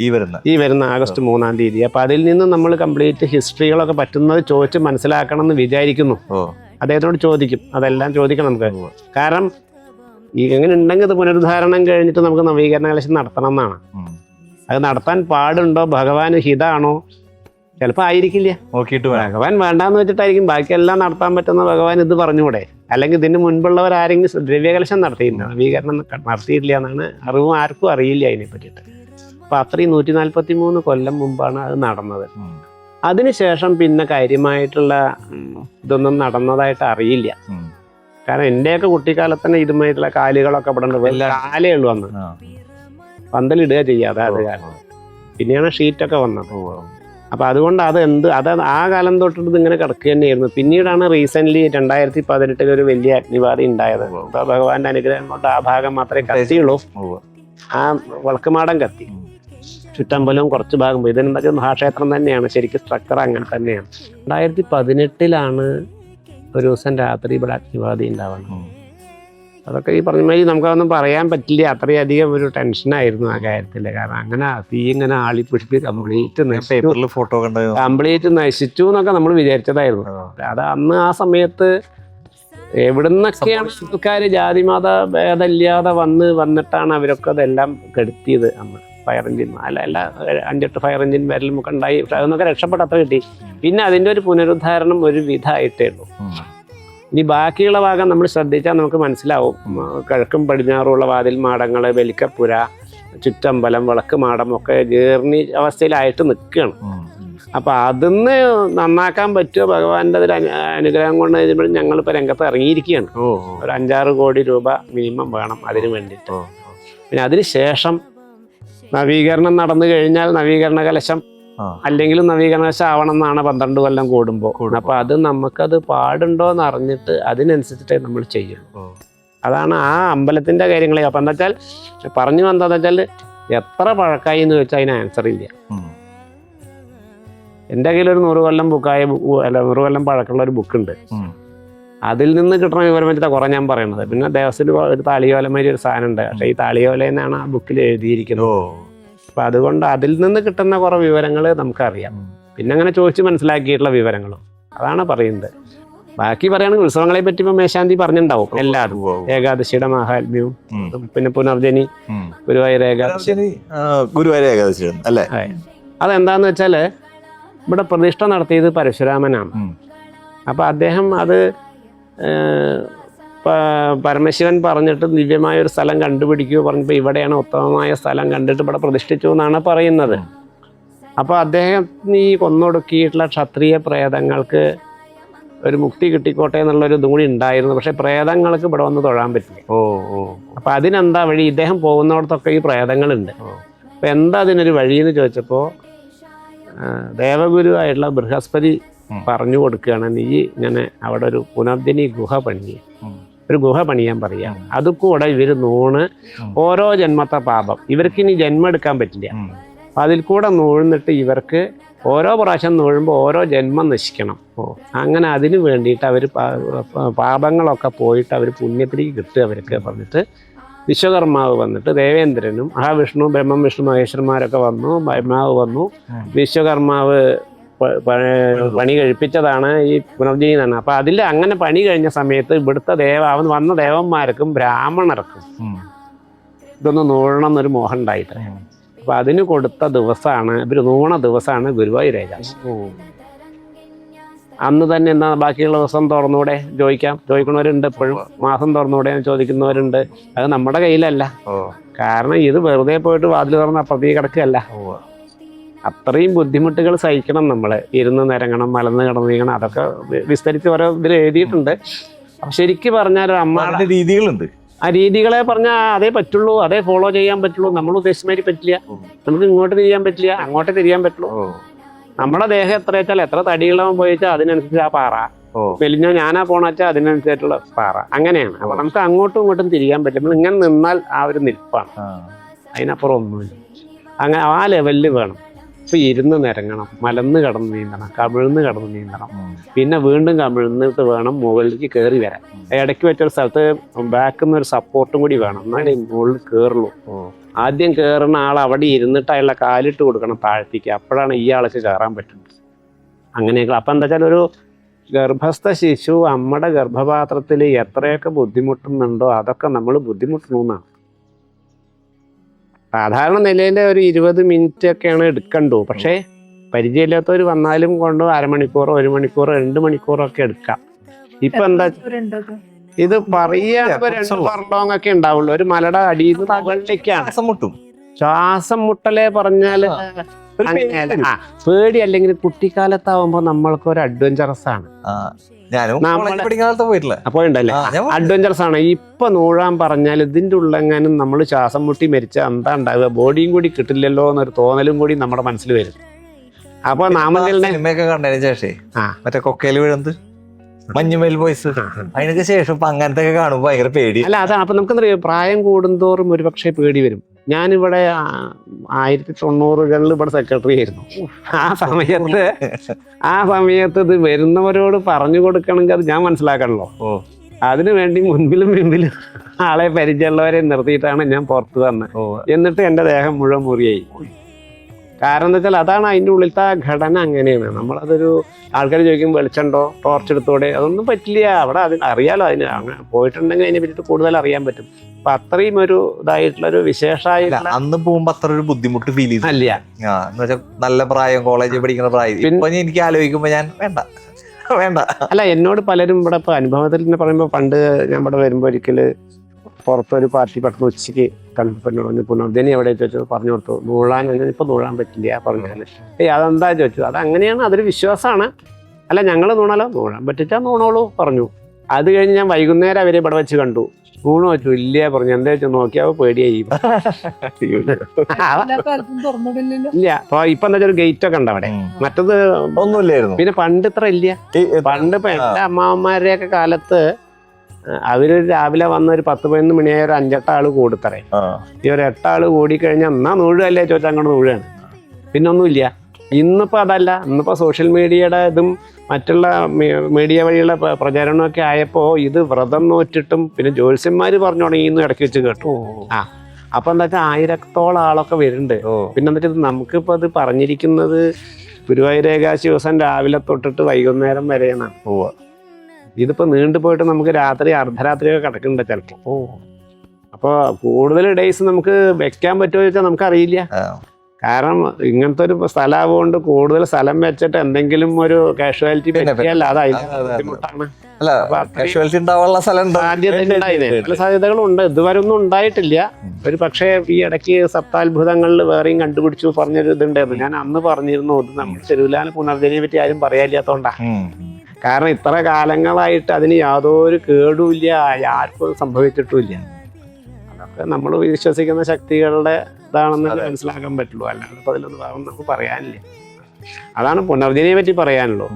ഈ വരുന്ന ആഗസ്റ്റ് 3-ാം തീയതി. അപ്പൊ അതിൽ നിന്ന് നമ്മൾ കംപ്ലീറ്റ് ഹിസ്റ്ററികളൊക്കെ പറ്റുന്നത് ചോദിച്ച് മനസ്സിലാക്കണം എന്ന് വിചാരിക്കുന്നു. അദ്ദേഹത്തോട് ചോദിക്കും, അതെല്ലാം ചോദിക്കണം നമുക്ക്. കാരണം ഈ എങ്ങനെ ഉണ്ടെങ്കിൽ ഇത് പുനരുദ്ധാരണം കഴിഞ്ഞിട്ട് നമുക്ക് നവീകരണ കലശം നടത്തണം എന്നാണ്. അത് നടത്താൻ പാടുണ്ടോ, ഭഗവാന് ഹിതാണോ? ചിലപ്പോൾ ആയിരിക്കില്ല, നോക്കിയിട്ട് ഭഗവാൻ വേണ്ടാന്ന് വെച്ചിട്ടായിരിക്കും. ബാക്കിയെല്ലാം നടത്താൻ പറ്റുന്ന ഭഗവാൻ ഇത് പറഞ്ഞുകൂടെ? അല്ലെങ്കിൽ ഇതിന് മുൻപുള്ളവർ ആരെങ്കിലും ദ്രവ്യകലശം നടത്തിയില്ല, നവീകരണം നടത്തിയിട്ടില്ല എന്നാണ് അറിവും, ആർക്കും അറിയില്ല അതിനെ പറ്റിയിട്ട്. അപ്പൊ അത്രയും 143 കൊല്ലം മുമ്പാണ് അത് നടന്നത്. അതിനുശേഷം പിന്നെ കാര്യമായിട്ടുള്ള ഇതൊന്നും നടന്നതായിട്ട് അറിയില്ല. കാരണം എന്റെയൊക്കെ കുട്ടിക്കാലത്ത് തന്നെ ഇതുമായിട്ടുള്ള കാലുകളൊക്കെ ഇവിടെ ഉണ്ട്. കാലേ ഉള്ളൂ അന്ന്, പന്തലിടുക ചെയ്യാതെ അത് കാലം. പിന്നെയാണ് ഷീറ്റൊക്കെ വന്നത്. അപ്പൊ അതുകൊണ്ട് അത് ആ കാലം തൊട്ടിട്ട് ഇങ്ങനെ കിടക്കുക തന്നെയായിരുന്നു. പിന്നീടാണ് റീസെന്റ് 2018 ഒരു വലിയ അഗ്നിബാധ ഉണ്ടായത്. അപ്പൊ ഭഗവാന്റെ അനുഗ്രഹം കൊണ്ട് ആ ഭാഗം മാത്രമേ കത്തിയുള്ളൂ. ആ വിളക്കുമാടം കത്തി, ചുറ്റമ്പലവും കുറച്ച് ഭാഗം പോയി. ഇതെന്താ വെച്ചാൽ മഹാക്ഷേത്രം തന്നെയാണ്, ശരിക്കും സ്ട്രക്ചർ അങ്ങനെ തന്നെയാണ്. 2018 ഒരു ദിവസം രാത്രി ഇവിടെ അഗ്നിബാധ ഉണ്ടാവണം. അതൊക്കെ ഈ പറഞ്ഞ മാതിരി നമുക്കതൊന്നും പറയാൻ പറ്റില്ല. അത്രയധികം ഒരു ടെൻഷനായിരുന്നു ആ കാര്യത്തിൽ. കാരണം അങ്ങനെ തീ ഇങ്ങനെ ആളിപ്പിടിച്ച് പേപ്പറിൽ ഫോട്ടോ കണ്ട കംപ്ലീറ്റ് നശിച്ചു എന്നൊക്കെ നമ്മൾ വിചാരിച്ചതായിരുന്നു. അത് അന്ന് ആ സമയത്ത് എവിടുന്നൊക്കെയാണ് ആൾക്കാർ ജാതിമത ഭേദമില്ലാതെ വന്നിട്ടാണ് അവരൊക്കെ അതെല്ലാം കെടുത്തിയത്. നമ്മൾ ഫയർ എഞ്ചിൻ അല്ല 5-8 ഫയർ എഞ്ചിൻ വരലുമൊക്കെ ഉണ്ടായി. പക്ഷെ അതൊന്നൊക്കെ രക്ഷപ്പെട്ട അത്ര കിട്ടി. പിന്നെ അതിൻ്റെ ഒരു പുനരുദ്ധാരണം ഒരു വിധമായിട്ടേ ഉള്ളൂ. ഇനി ബാക്കിയുള്ള ഭാഗം നമ്മൾ ശ്രദ്ധിച്ചാൽ നമുക്ക് മനസ്സിലാവും. കിഴക്കും പടിഞ്ഞാറുമുള്ള വാതിൽ മാടങ്ങൾ, വെലിക്കപ്പുര, ചുറ്റമ്പലം, വിളക്ക് മാടം ഒക്കെ ജീർണി അവസ്ഥയിലായിട്ട് നിൽക്കുകയാണ്. അപ്പം അതിന്ന് നന്നാക്കാൻ പറ്റുമോ ഭഗവാന്റെ ഒരു അനുഗ്രഹം കൊണ്ട് കഴിയുമ്പോഴും ഞങ്ങളിപ്പോൾ രംഗത്ത് ഇറങ്ങിയിരിക്കുകയാണ്. ഒരു 5-6 കോടി രൂപ മിനിമം വേണം അതിന് വേണ്ടിയിട്ട്. പിന്നെ അതിന് ശേഷം നവീകരണം നടന്നു കഴിഞ്ഞാൽ നവീകരണ കലശം അല്ലെങ്കിലും നവീകരണ കലശം ആവണം എന്നാണ് 12 കൊല്ലം കൂടുമ്പോൾ. അപ്പൊ അത് നമുക്കത് പാടുണ്ടോ എന്ന് അറിഞ്ഞിട്ട് അതിനനുസരിച്ചിട്ടേ നമ്മൾ ചെയ്യുള്ളൂ. അതാണ് ആ അമ്പലത്തിന്റെ കാര്യങ്ങളെ. അപ്പൊ എന്താ വെച്ചാൽ പറഞ്ഞു വന്നതെന്ന് വെച്ചാൽ എത്ര പഴക്കായി എന്ന് ചോദിച്ചാൽ അതിന് ആൻസർ ഇല്ല. എൻ്റെ കയ്യിൽ ഒരു 100 കൊല്ലം 100 കൊല്ലം പഴക്കമുള്ള ഒരു ബുക്കുണ്ട്. അതിൽ നിന്ന് കിട്ടുന്ന വിവരം വെച്ചിട്ടാണ് കുറെ ഞാൻ പറയുന്നത്. പിന്നെ ദേവസ്വത്തിൽ ഒരു താളിയോലമാതിരി ഒരു സാധനം ഉണ്ട്. പക്ഷേ ഈ താളിയോല എന്നാണ് ആ ബുക്കിൽ എഴുതിയിരിക്കുന്നത്. അപ്പം അതുകൊണ്ട് അതിൽ നിന്ന് കിട്ടുന്ന കുറെ വിവരങ്ങൾ നമുക്കറിയാം. പിന്നെ അങ്ങനെ ചോദിച്ച് മനസ്സിലാക്കിയിട്ടുള്ള വിവരങ്ങളും അതാണ് പറയുന്നത്. ബാക്കി പറയുകയാണെങ്കിൽ ഉത്സവങ്ങളെ പറ്റി ഇപ്പം മേശാന്തി പറഞ്ഞിട്ടുണ്ടാവും എല്ലാതും. ഏകാദശിയുടെ മാഹാത്മ്യവും പിന്നെ പുനർജനി, ഗുരുവായൂർ ഏകാദശി അല്ലേ. അതെന്താന്ന് വെച്ചാൽ ഇവിടെ പ്രതിഷ്ഠ നടത്തിയത് പരശുരാമനാണ്. അപ്പം അദ്ദേഹം അത് പരമശിവൻ പറഞ്ഞിട്ട് ദിവ്യമായ ഒരു സ്ഥലം കണ്ടുപിടിക്കുകയോ പറഞ്ഞപ്പോൾ ഇവിടെയാണ് ഉത്തമമായ സ്ഥലം കണ്ടിട്ട് ഇവിടെ പ്രതിഷ്ഠിച്ചു എന്നാണ് പറയുന്നത്. അപ്പോൾ അദ്ദേഹം ഈ കൊന്നൊടുക്കിയിട്ടുള്ള ക്ഷത്രിയ പ്രേതങ്ങൾക്ക് ഒരു മുക്തി കിട്ടിക്കോട്ടെ എന്നുള്ളൊരു ഇതും കൂടി ഉണ്ടായിരുന്നു. പക്ഷെ പ്രേതങ്ങൾക്ക് ഇവിടെ വന്ന് തൊഴാൻ പറ്റില്ല. അപ്പം അതിനെന്താ വഴി? ഇദ്ദേഹം പോകുന്നിടത്തൊക്കെ ഈ പ്രേതങ്ങളുണ്ട്. അപ്പം എന്താ അതിനൊരു വഴിയെന്ന് ചോദിച്ചപ്പോൾ ദേവഗുരു ആയിട്ടുള്ള ബൃഹസ്പതി പറഞ്ഞു കൊടുക്കുകയാണ്, നീ ഇങ്ങനെ അവിടെ ഒരു പുനർജനി ഗുഹ ഒരു ഗുഹ പണിയാൻ പറയാം. അത് കൂടെ ഇവർ നൂണ് ഓരോ ജന്മത്തെ പാപം ഇവർക്കിനി ജന്മം എടുക്കാൻ പറ്റില്ല. അപ്പം അതിൽ കൂടെ നൂഴ്ന്നിട്ട് ഇവർക്ക് ഓരോ പ്രാവശ്യം നൂഴുമ്പോൾ ഓരോ ജന്മം നശിക്കണം. അങ്ങനെ അതിന് വേണ്ടിയിട്ട് അവർ പാപങ്ങളൊക്കെ പോയിട്ട് അവർ പുണ്യത്തിലേക്ക് കിട്ടുക അവർക്ക് പറഞ്ഞിട്ട് വിശ്വകർമാവ് വന്നിട്ട് ദേവേന്ദ്രനും മഹാവിഷ്ണു ബ്രഹ്മം വിഷ്ണു മഹേശ്വരന്മാരൊക്കെ വന്നു. ബ്രഹ്മാവ് വന്നു. വിശ്വകർമാവ് പണി കഴിപ്പിച്ചതാണ് ഈ പുനർജനി എന്നാണ്. അപ്പം അതിൽ അങ്ങനെ പണി കഴിഞ്ഞ സമയത്ത് ഇവിടുത്തെ വന്ന ദേവന്മാർക്കും ബ്രാഹ്മണർക്കും ഇതൊന്ന് നൂഴണം എന്നൊരു മോഹം ഉണ്ടായിട്ട് അപ്പം അതിന് കൊടുത്ത ദിവസമാണ് ഇവർ നൂണ ദിവസമാണ് ഗുരുവായൂർ ഏകാദശി. അന്ന് തന്നെ എന്നാ ബാക്കിയുള്ള ദിവസം തുറന്നൂടെ ചോദിക്കുന്നവരുണ്ട്. എപ്പോഴും മാസം തുറന്നൂടെ ചോദിക്കുന്നവരുണ്ട്. അത് നമ്മുടെ കയ്യിലല്ല. കാരണം ഇത് വെറുതെ പോയിട്ട് വാതിൽ തുറന്ന് അപ്പുറത്തേക്ക് കിടക്കുകയല്ല. അത്രയും ബുദ്ധിമുട്ടുകൾ സഹിക്കണം നമ്മൾ. ഇരുന്ന് നിരങ്ങണം, മലന്ന് കിടന്നിരിക്കണം. അതൊക്കെ വിസ്തരിച്ച് ഓരോ ഇതിൽ എഴുതിയിട്ടുണ്ട്. അപ്പം ശരിക്കും പറഞ്ഞാൽ അമ്മയുടെ രീതികളുണ്ട്. ആ രീതികളെ പറഞ്ഞാൽ അതേ പറ്റുള്ളൂ, അതേ ഫോളോ ചെയ്യാൻ പറ്റുള്ളൂ. നമ്മൾ ഉദ്ദേശിച്ചമാതിരി പറ്റില്ല. നമുക്ക് ഇങ്ങോട്ട് തിരിയാൻ പറ്റില്ല, അങ്ങോട്ടേ തിരിയാൻ പറ്റുള്ളൂ. നമ്മുടെ ദേഹം എത്ര വെച്ചാൽ എത്ര തടികളാൻ പോയിച്ചാൽ അതിനനുസരിച്ച് ആ പാറ, മെലിഞ്ഞോ ഞാനാ പോണാച്ചാൽ അതിനനുസരിച്ചുള്ള പാറ. അങ്ങനെയാണ്. അപ്പൊ നമുക്ക് അങ്ങോട്ടും ഇങ്ങോട്ടും തിരിയാൻ പറ്റും. നമ്മൾ ഇങ്ങനെ നിന്നാൽ ആ ഒരു നിൽപ്പാണ്, അതിനപ്പുറം ഒന്നുമില്ല. അങ്ങനെ ആ ലെവലിൽ വേണം. ഇപ്പൊ ഇരുന്ന് നിരങ്ങണം, മലന്ന് കടന്ന് നീന്തണം, കമിഴ്ന്ന് കടന്ന് നീന്തണം, പിന്നെ വീണ്ടും കമിഴ്ന്നിട്ട് വേണം മുകളിലേക്ക് കയറി വരാൻ. ഇടയ്ക്ക് വെച്ചൊരു സ്ഥലത്ത് ബാക്കിൽ നിന്ന് ഒരു സപ്പോർട്ടും കൂടി വേണം, എന്നാലേ മുകളിൽ കയറുള്ളൂ. ആദ്യം കയറുന്ന ആൾ അവിടെ ഇരുന്നിട്ട് അയാളെ കാലിട്ട് കൊടുക്കണം താഴ്ത്തിക്ക്, അപ്പോഴാണ് ഈ ആൾക്ക് കയറാൻ പറ്റുന്നത്. അങ്ങനെയൊക്കെ. അപ്പം എന്താ വെച്ചാൽ ഒരു ഗർഭസ്ഥ ശിശു അമ്മയുടെ ഗർഭപാത്രത്തിൽ എത്രയൊക്കെ ബുദ്ധിമുട്ടുന്നുണ്ടോ അതൊക്കെ നമ്മൾ ബുദ്ധിമുട്ടണമെന്നാണ്. സാധാരണ നിലയിൽ ഒരു 20 മിനിറ്റ് ഒക്കെയാണ് എടുക്കണ്ടു. പക്ഷേ പരിചയമില്ലാത്തവർ വന്നാലും കൊണ്ട് അരമണിക്കൂറോ 1 മണിക്കൂറോ 2 മണിക്കൂറോ ഒക്കെ എടുക്കാം. ഇപ്പൊ എന്താ ഇത് പറയുകയാണെങ്കിൽ 2 ഫർലോങ് ഒക്കെ ഉണ്ടാവുള്ളൂ. ഒരു മലയുടെ അടിയിൽ നിന്ന് മുകളിലേക്കാണ്. ശ്വാസം മുട്ടലേ പറഞ്ഞാല് പേടി. അല്ലെങ്കിൽ കുട്ടിക്കാലത്താവുമ്പോ നമ്മൾക്കൊരു അഡ്വഞ്ചറസ് ആണ്. പോയിണ്ടല്ലേ, അഡ്വഞ്ചറസ് ആണ്. ഇപ്പൊ നൂഴാൻ പറഞ്ഞാൽ ഇതിന്റെ ഉള്ളെങ്ങാനും നമ്മൾ ശ്വാസം മുട്ടി മരിച്ച എന്താ ഉണ്ടാവുക, ബോഡിയും കൂടി കിട്ടില്ലല്ലോ എന്നൊരു തോന്നലും കൂടി നമ്മുടെ മനസ്സിൽ വരും. അപ്പൊ നാമകലിനെ കണ്ടതിന് ശേഷേ മറ്റേ കൊക്കയിൽ വീഴുന്നത് മഞ്ഞുമേൽ ബോയ്സ് അതിനൊക്കെ ശേഷം ഇപ്പൊ അങ്ങനത്തെ ഒക്കെ കാണുമ്പോ ഭയങ്കര പേടി. അല്ല അതാണ്. അപ്പൊ നമുക്കെന്താ പ്രായം കൂടുന്തോറും ഒരുപക്ഷെ പേടി വരും. ഞാനിവിടെ 1990-കളിൽ ഇവിടെ സെക്രട്ടറി ആയിരുന്നു. ആ സമയത്ത് ഇത് വരുന്നവരോട് പറഞ്ഞു കൊടുക്കണമെങ്കിൽ അത് ഞാൻ മനസ്സിലാക്കണല്ലോ. അതിനു വേണ്ടി മുൻപിലും പിൻപിലും ആളെ പരിചയമുള്ളവരെ നിർത്തിയിട്ടാണ് ഞാൻ പുറത്ത് വന്നത്. എന്നിട്ട് എൻ്റെ ദേഹം മുഴുവൻ മുറിയായി. കാരണം എന്താ വെച്ചാൽ അതാണ് അതിൻ്റെ ഉള്ളിലത്തെ ആ ഘടന അങ്ങനെയാണ്. നമ്മളതൊരു ആൾക്കാർ ചോദിക്കും വെളിച്ചുണ്ടോ, ടോർച്ച് എടുത്തോടെ, അതൊന്നും പറ്റില്ല. അവിടെ അതിന് അറിയാലോ, അതിന് അങ്ങനെ പോയിട്ടുണ്ടെങ്കിൽ അതിനെ പറ്റിയിട്ട് കൂടുതൽ അറിയാൻ പറ്റും. അപ്പൊ അത്രയും ഒരു ഇതായിട്ടുള്ളൊരു വിശേഷമായിട്ടുള്ള അന്ന് പോകുമ്പോ അത്ര ഒരു ബുദ്ധിമുട്ട് ഫീൽ ചെയ്തു അല്ല. എന്ന് വെച്ചാൽ നല്ല പ്രായം, കോളേജിൽ പഠിക്കുന്ന പ്രായം. ഇപ്പൊ എനിക്ക് ആലോചിക്കുമ്പോ ഞാൻ വേണ്ട അല്ല, എന്നോട് പലരും ഇവിടെ ഇപ്പൊ അനുഭവത്തിൽ തന്നെ പറയുമ്പോൾ പണ്ട് ഞാൻ ഇവിടെ വരുമ്പോ ഒരിക്കല് പുറത്തൊരു പാർട്ടി പെട്ടെന്ന് ഉച്ചയ്ക്ക് കണ്ടു പുനർജനി എവിടെ ചോദിച്ചു പറഞ്ഞു കൊടുത്തു, നൂഴാൻ ഇപ്പൊ നൂഴാൻ പറ്റില്ല പറഞ്ഞാല്. അതെന്താ ചോദിച്ചു. അത് അങ്ങനെയാണ്, അതൊരു വിശ്വാസമാണ്. അല്ല ഞങ്ങൾ നൂണാലോ, നൂഴാൻ പറ്റിച്ചാൽ നൂണോളൂ പറഞ്ഞു. അത് കഴിഞ്ഞ് ഞാൻ വൈകുന്നേരം അവരെ ഇവിടെ വെച്ച് കണ്ടു. നൂണ് വെച്ചു ഇല്ല പറഞ്ഞു. എന്താ വെച്ചു നോക്കിയാൽ പേടിയായി. ഇല്ല. അപ്പൊ ഇപ്പൊ എന്താ വെച്ചാൽ ഗേറ്റ് ഒക്കെ ഉണ്ട് അവിടെ. മറ്റത് ഒന്നുമില്ലായിരുന്നു. പിന്നെ പണ്ട് ഇത്ര ഇല്ല. പണ്ട് ഇപ്പൊ എന്റെ അമ്മാവന്മാരുടെയൊക്കെ കാലത്ത് അവര് രാവിലെ വന്ന ഒരു 10-11 മണിയായ ഒരു 5-8 ആള് കൂടിത്തറേ. ഈ ഒരു 8 ആള് കൂടിക്കഴിഞ്ഞാൽ എന്നാ നൂഴല്ലേ ചോദിച്ചാൽ അങ്ങോട്ട് നൂഴാണ്. പിന്നെ ഒന്നുമില്ല. ഇന്നിപ്പോ അതല്ല. ഇന്നിപ്പോ സോഷ്യൽ മീഡിയയുടെ ഇതും മറ്റുള്ള മീഡിയ വഴിയുള്ള പ്രചാരണമൊക്കെ ആയപ്പോ ഇത് വ്രതം നോറ്റിട്ടും പിന്നെ ജ്യോത്സ്യന്മാര് പറഞ്ഞു തുടങ്ങിയെന്ന് ഇടയ്ക്ക് വെച്ച് കേട്ടു. അപ്പൊ എന്താ വെച്ചാൽ 1000-ഓളം ആളൊക്കെ വരുന്നുണ്ട്. പിന്നെ എന്താ വെച്ചാൽ നമുക്കിപ്പോ അത് പറഞ്ഞിരിക്കുന്നത് ഗുരുവായൂർ ഏകാദശി ദിവസം രാവിലെ തൊട്ടിട്ട് വൈകുന്നേരം വരെയാണ്. ഇതിപ്പോ നീണ്ടുപോയിട്ട് നമുക്ക് രാത്രി അർദ്ധരാത്രിയൊക്കെ കിടക്കുന്നുണ്ട് ചിലപ്പോ. അപ്പൊ കൂടുതൽ ഡേയ്സ് നമുക്ക് വെക്കാൻ പറ്റുമോ ചോദിച്ചാൽ നമുക്കറിയില്ല. കാരണം ഇങ്ങനത്തെ ഒരു സ്ഥലമാവുകൊണ്ട് കൂടുതൽ സ്ഥലം വെച്ചിട്ട് എന്തെങ്കിലും ഒരു കാഷ്വാലിറ്റി പറ്റിയാൽ അത് ബുദ്ധിമുട്ടാണ്. സാധ്യതകളുണ്ട്. ഇതുവരെ ഒന്നും ഉണ്ടായിട്ടില്ല. ഒരു പക്ഷേ ഈ ഇടയ്ക്ക് സപ്താത്ഭുതങ്ങളിൽ വേറെയും കണ്ടുപിടിച്ചു പറഞ്ഞൊരു ഇതുണ്ടായിരുന്നു. ഞാൻ അന്ന് പറഞ്ഞിരുന്നു, ഇത് നമ്മൾ തിരുവല്ലാന പുനർജനിയെ പറ്റി ആരും പറയാനില്ലാത്തോണ്ടാ. കാരണം ഇത്ര കാലങ്ങളായിട്ട് അതിന് യാതൊരു കേടുമില്ല, ആർക്കും സംഭവിച്ചിട്ടുമില്ല. അതൊക്കെ നമ്മൾ വിശ്വസിക്കുന്ന ശക്തികളുടെ ഇതാണെന്ന് മനസ്സിലാക്കാൻ പറ്റുള്ളൂ. അല്ലാതെ ഇപ്പൊ അതിലൊന്നും നമുക്ക് പറയാനില്ല. അതാണ് പുനർജനിയെ പറ്റി പറയാനുള്ളൂ.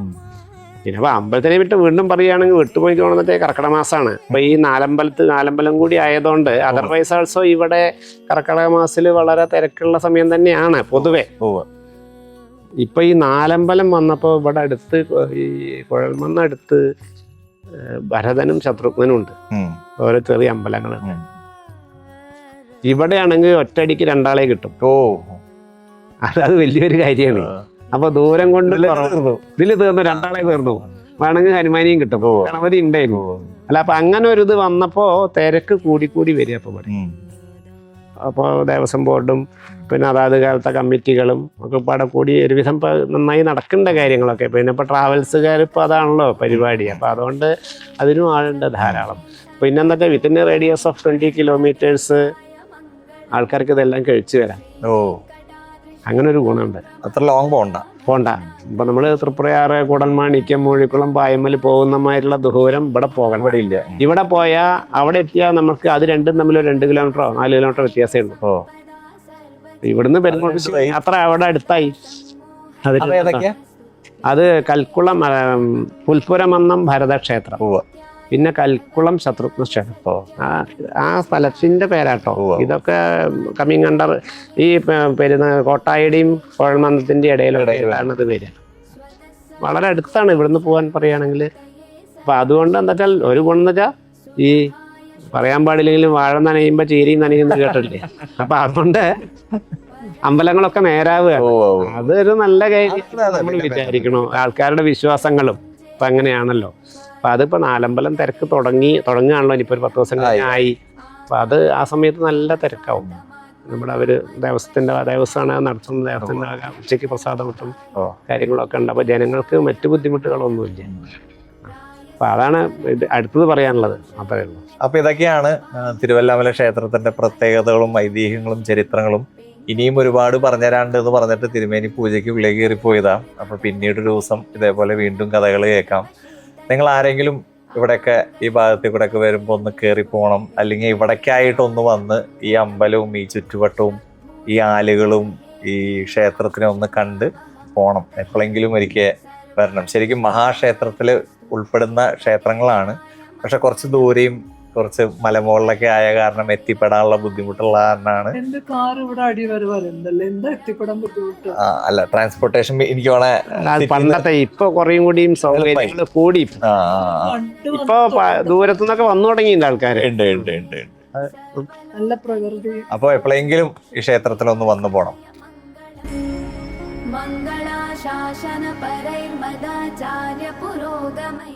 പിന്നെ അപ്പൊ അമ്പലത്തിനെ വിട്ട് വീണ്ടും പറയുകയാണെങ്കിൽ വിട്ടുപോയി തോന്നുന്നത് കർക്കിടക മാസമാണ്. അപ്പൊ ഈ നാലമ്പലം കൂടി ആയതുകൊണ്ട് അതർവൈസ് ആൾസോ ഇവിടെ കർക്കിടക മാസത്തിൽ വളരെ തിരക്കുള്ള സമയം തന്നെയാണ് പൊതുവെ. ഇപ്പൊ ഈ നാലമ്പലം വന്നപ്പോ ഇവിടെ അടുത്ത് ഈ കുഴൽമണ്ണടുത്ത് ഭരതനും ശത്രുഘ്നനും ഉണ്ട്. ഓരോ ചെറിയ അമ്പലങ്ങളുണ്ട്. ഇവിടെയാണെങ്കിൽ ഒറ്റയടിക്ക് 2 ആളെ കിട്ടും. അത് വലിയൊരു കാര്യമാണ്. അപ്പൊ ദൂരം കൊണ്ട് ഇതില് തീർന്നു, 2 ആളെ തീർന്നു. വേണമെങ്കിൽ ഹനുമാനിയും കിട്ടും, ഗണപതി ഉണ്ടായിരുന്നു. അല്ല അപ്പൊ അങ്ങനെ ഒരു ഇത് വന്നപ്പോ തിരക്ക് കൂടി വരിക. അപ്പൊ ഇവിടെ അപ്പോൾ ദേവസ്വം ബോർഡും പിന്നെ അതാത് കാലത്തെ കമ്മിറ്റികളും ഒക്കെ പാടെ കൂടി ഒരുവിധം നന്നായി നടക്കേണ്ട കാര്യങ്ങളൊക്കെ. പിന്നെ ഇപ്പോൾ ട്രാവൽസുകാർ ഇപ്പോൾ അതാണല്ലോ പരിപാടി. അപ്പോൾ അതുകൊണ്ട് അതിനും ആളുണ്ട് ധാരാളം. പിന്നെന്താ വെച്ചാൽ വിത്തിൻ റേഡിയസ് ഓഫ് 20 കിലോമീറ്റേഴ്സ് ആൾക്കാർക്ക് ഇതെല്ലാം കഴിച്ചു വരാം. അങ്ങനെ ഒരു ഗുണമുണ്ട്. അത്ര ലോങ് പോണ്ട. ഇപ്പൊ നമ്മള് തൃപ്രയാറ്, കുടൽമാണിക്യം, മൂഴിക്കുളം, പായമ്മൽ പോകുന്നമായിട്ടുള്ള ദൂരം ഇവിടെ പോകണം. ഇവിടെ പോയാൽ അവിടെ എത്തിയാൽ നമുക്ക് അത് രണ്ടും തമ്മിൽ 2 കിലോമീറ്ററോ 4 കിലോമീറ്റർ വ്യത്യാസമേ ഉള്ളൂ. ഇവിടുന്ന് പെരുമാൾ അത്ര അവിടെ അടുത്തായി. അത് കൽക്കുളം പുൽപ്പുരമന്നം ഭരതക്ഷേത്രം, പിന്നെ കൽക്കുളം ശത്രുഘ്ന ക്ഷേത്രം. ആ സ്ഥലത്തിന്റെ പേരാട്ടോ. ഇതൊക്കെ കമ്മിങ് അണ്ടർ ഈ കോട്ടായിയുടെയും കുഴൽമന്നത്തിന്റെ ഇടയിലാണ് ഇത് വരിക. വളരെ അടുത്താണ് ഇവിടുന്ന് പോകാൻ പറയുകയാണെങ്കിൽ. അപ്പൊ അതുകൊണ്ട് എന്താ വെച്ചാൽ ഒരു ഗുണം എന്ന് വെച്ചാൽ ഈ പറയാൻ പാടില്ലെങ്കിലും വാഴ നനയുമ്പോ ചീരയും നനയുന്നത് കേട്ടില്ലേ. അപ്പൊ അതുകൊണ്ട് അമ്പലങ്ങളൊക്കെ നേരാവുക. അതൊരു നല്ല കാര്യം നമ്മൾ വിചാരിക്കണോ. ആൾക്കാരുടെ വിശ്വാസങ്ങളും ഇപ്പൊ അങ്ങനെയാണല്ലോ. അപ്പൊ അതിപ്പോ നാലമ്പലം തിരക്ക് തുടങ്ങുകയാണല്ലോ. ഇനിയിപ്പോ ഒരു 10 ദിവസം ആയി. അപ്പൊ അത് ആ സമയത്ത് നല്ല തിരക്കാവും. നമ്മുടെ അവര് ദേവസ്വമാണ് നടത്തുന്നത്. ദേവസ്വത്തിന്റെ ഉച്ചയ്ക്ക് പ്രസാദം കിട്ടും, കാര്യങ്ങളൊക്കെ ഉണ്ട്. അപ്പൊ ജനങ്ങൾക്ക് മറ്റു ബുദ്ധിമുട്ടുകളൊന്നുമില്ല. അപ്പൊ അതാണ് അടുത്തത് പറയാനുള്ളത്. അത്രയേ ഉള്ളൂ. അപ്പൊ ഇതൊക്കെയാണ് തിരുവല്ലാമല ക്ഷേത്രത്തിന്റെ പ്രത്യേകതകളും ഐതിഹ്യങ്ങളും ചരിത്രങ്ങളും. ഇനിയും ഒരുപാട് പറഞ്ഞുതരാണ്ട് എന്ന് പറഞ്ഞിട്ട് തിരുമേനി പൂജയ്ക്ക് വിളി കയറിപ്പോയതാ. അപ്പൊ പിന്നീടൊരു ദിവസം ഇതേപോലെ വീണ്ടും കഥകൾ കേൾക്കാം. നിങ്ങൾ ആരെങ്കിലും ഇവിടെയൊക്കെ ഈ ഭാഗത്തിൽ കൂടെ ഒക്കെ വരുമ്പോൾ ഒന്ന് കയറി പോകണം, അല്ലെങ്കിൽ ഇവിടേക്കായിട്ടൊന്ന് വന്ന് ഈ അമ്പലവും ഈ ചുറ്റുവട്ടവും ഈ ആലുകളും ഈ ക്ഷേത്രത്തിനെ ഒന്ന് കണ്ട് പോകണം. എപ്പോഴെങ്കിലും ഒരിക്കൽ വരണം. ശരിക്കും മഹാക്ഷേത്രത്തിൽ ഉൾപ്പെടുന്ന ക്ഷേത്രങ്ങളാണ്, പക്ഷെ കുറച്ച് ദൂരെയും കുറച്ച് മലമുകളിലൊക്കെ ആയ കാരണം എത്തിപ്പെടാനുള്ള ബുദ്ധിമുട്ടുള്ള കാരണമാണ്. എന്റെ കാർ ഇവിടെ അടി വരെ വരുന്നുണ്ടല്ലോ, എന്താ എത്തിപ്പെടാൻ ബുദ്ധിമുട്ട്? അല്ല ട്രാൻസ്പോർട്ടേഷൻ എനിക്ക് അത് പണ്ടത്തെ ഇപ്പൊ കുറേയും കൂടിയും സൗകര്യങ്ങൾ കൂടി. ഇപ്പൊ ദൂരത്തുനിന്നൊക്കെ വന്നു തുടങ്ങിയില്ല ആൾക്കാര്. ഉണ്ട് ഉണ്ട് ഉണ്ട്. നല്ല പ്രകൃതി. അപ്പൊ എപ്പോഴെങ്കിലും ഈ ക്ഷേത്രത്തിലൊന്ന് വന്നു പോണം. മംഗളാശാസന പരൈർമദാചാര്യ പുരോഗമൈ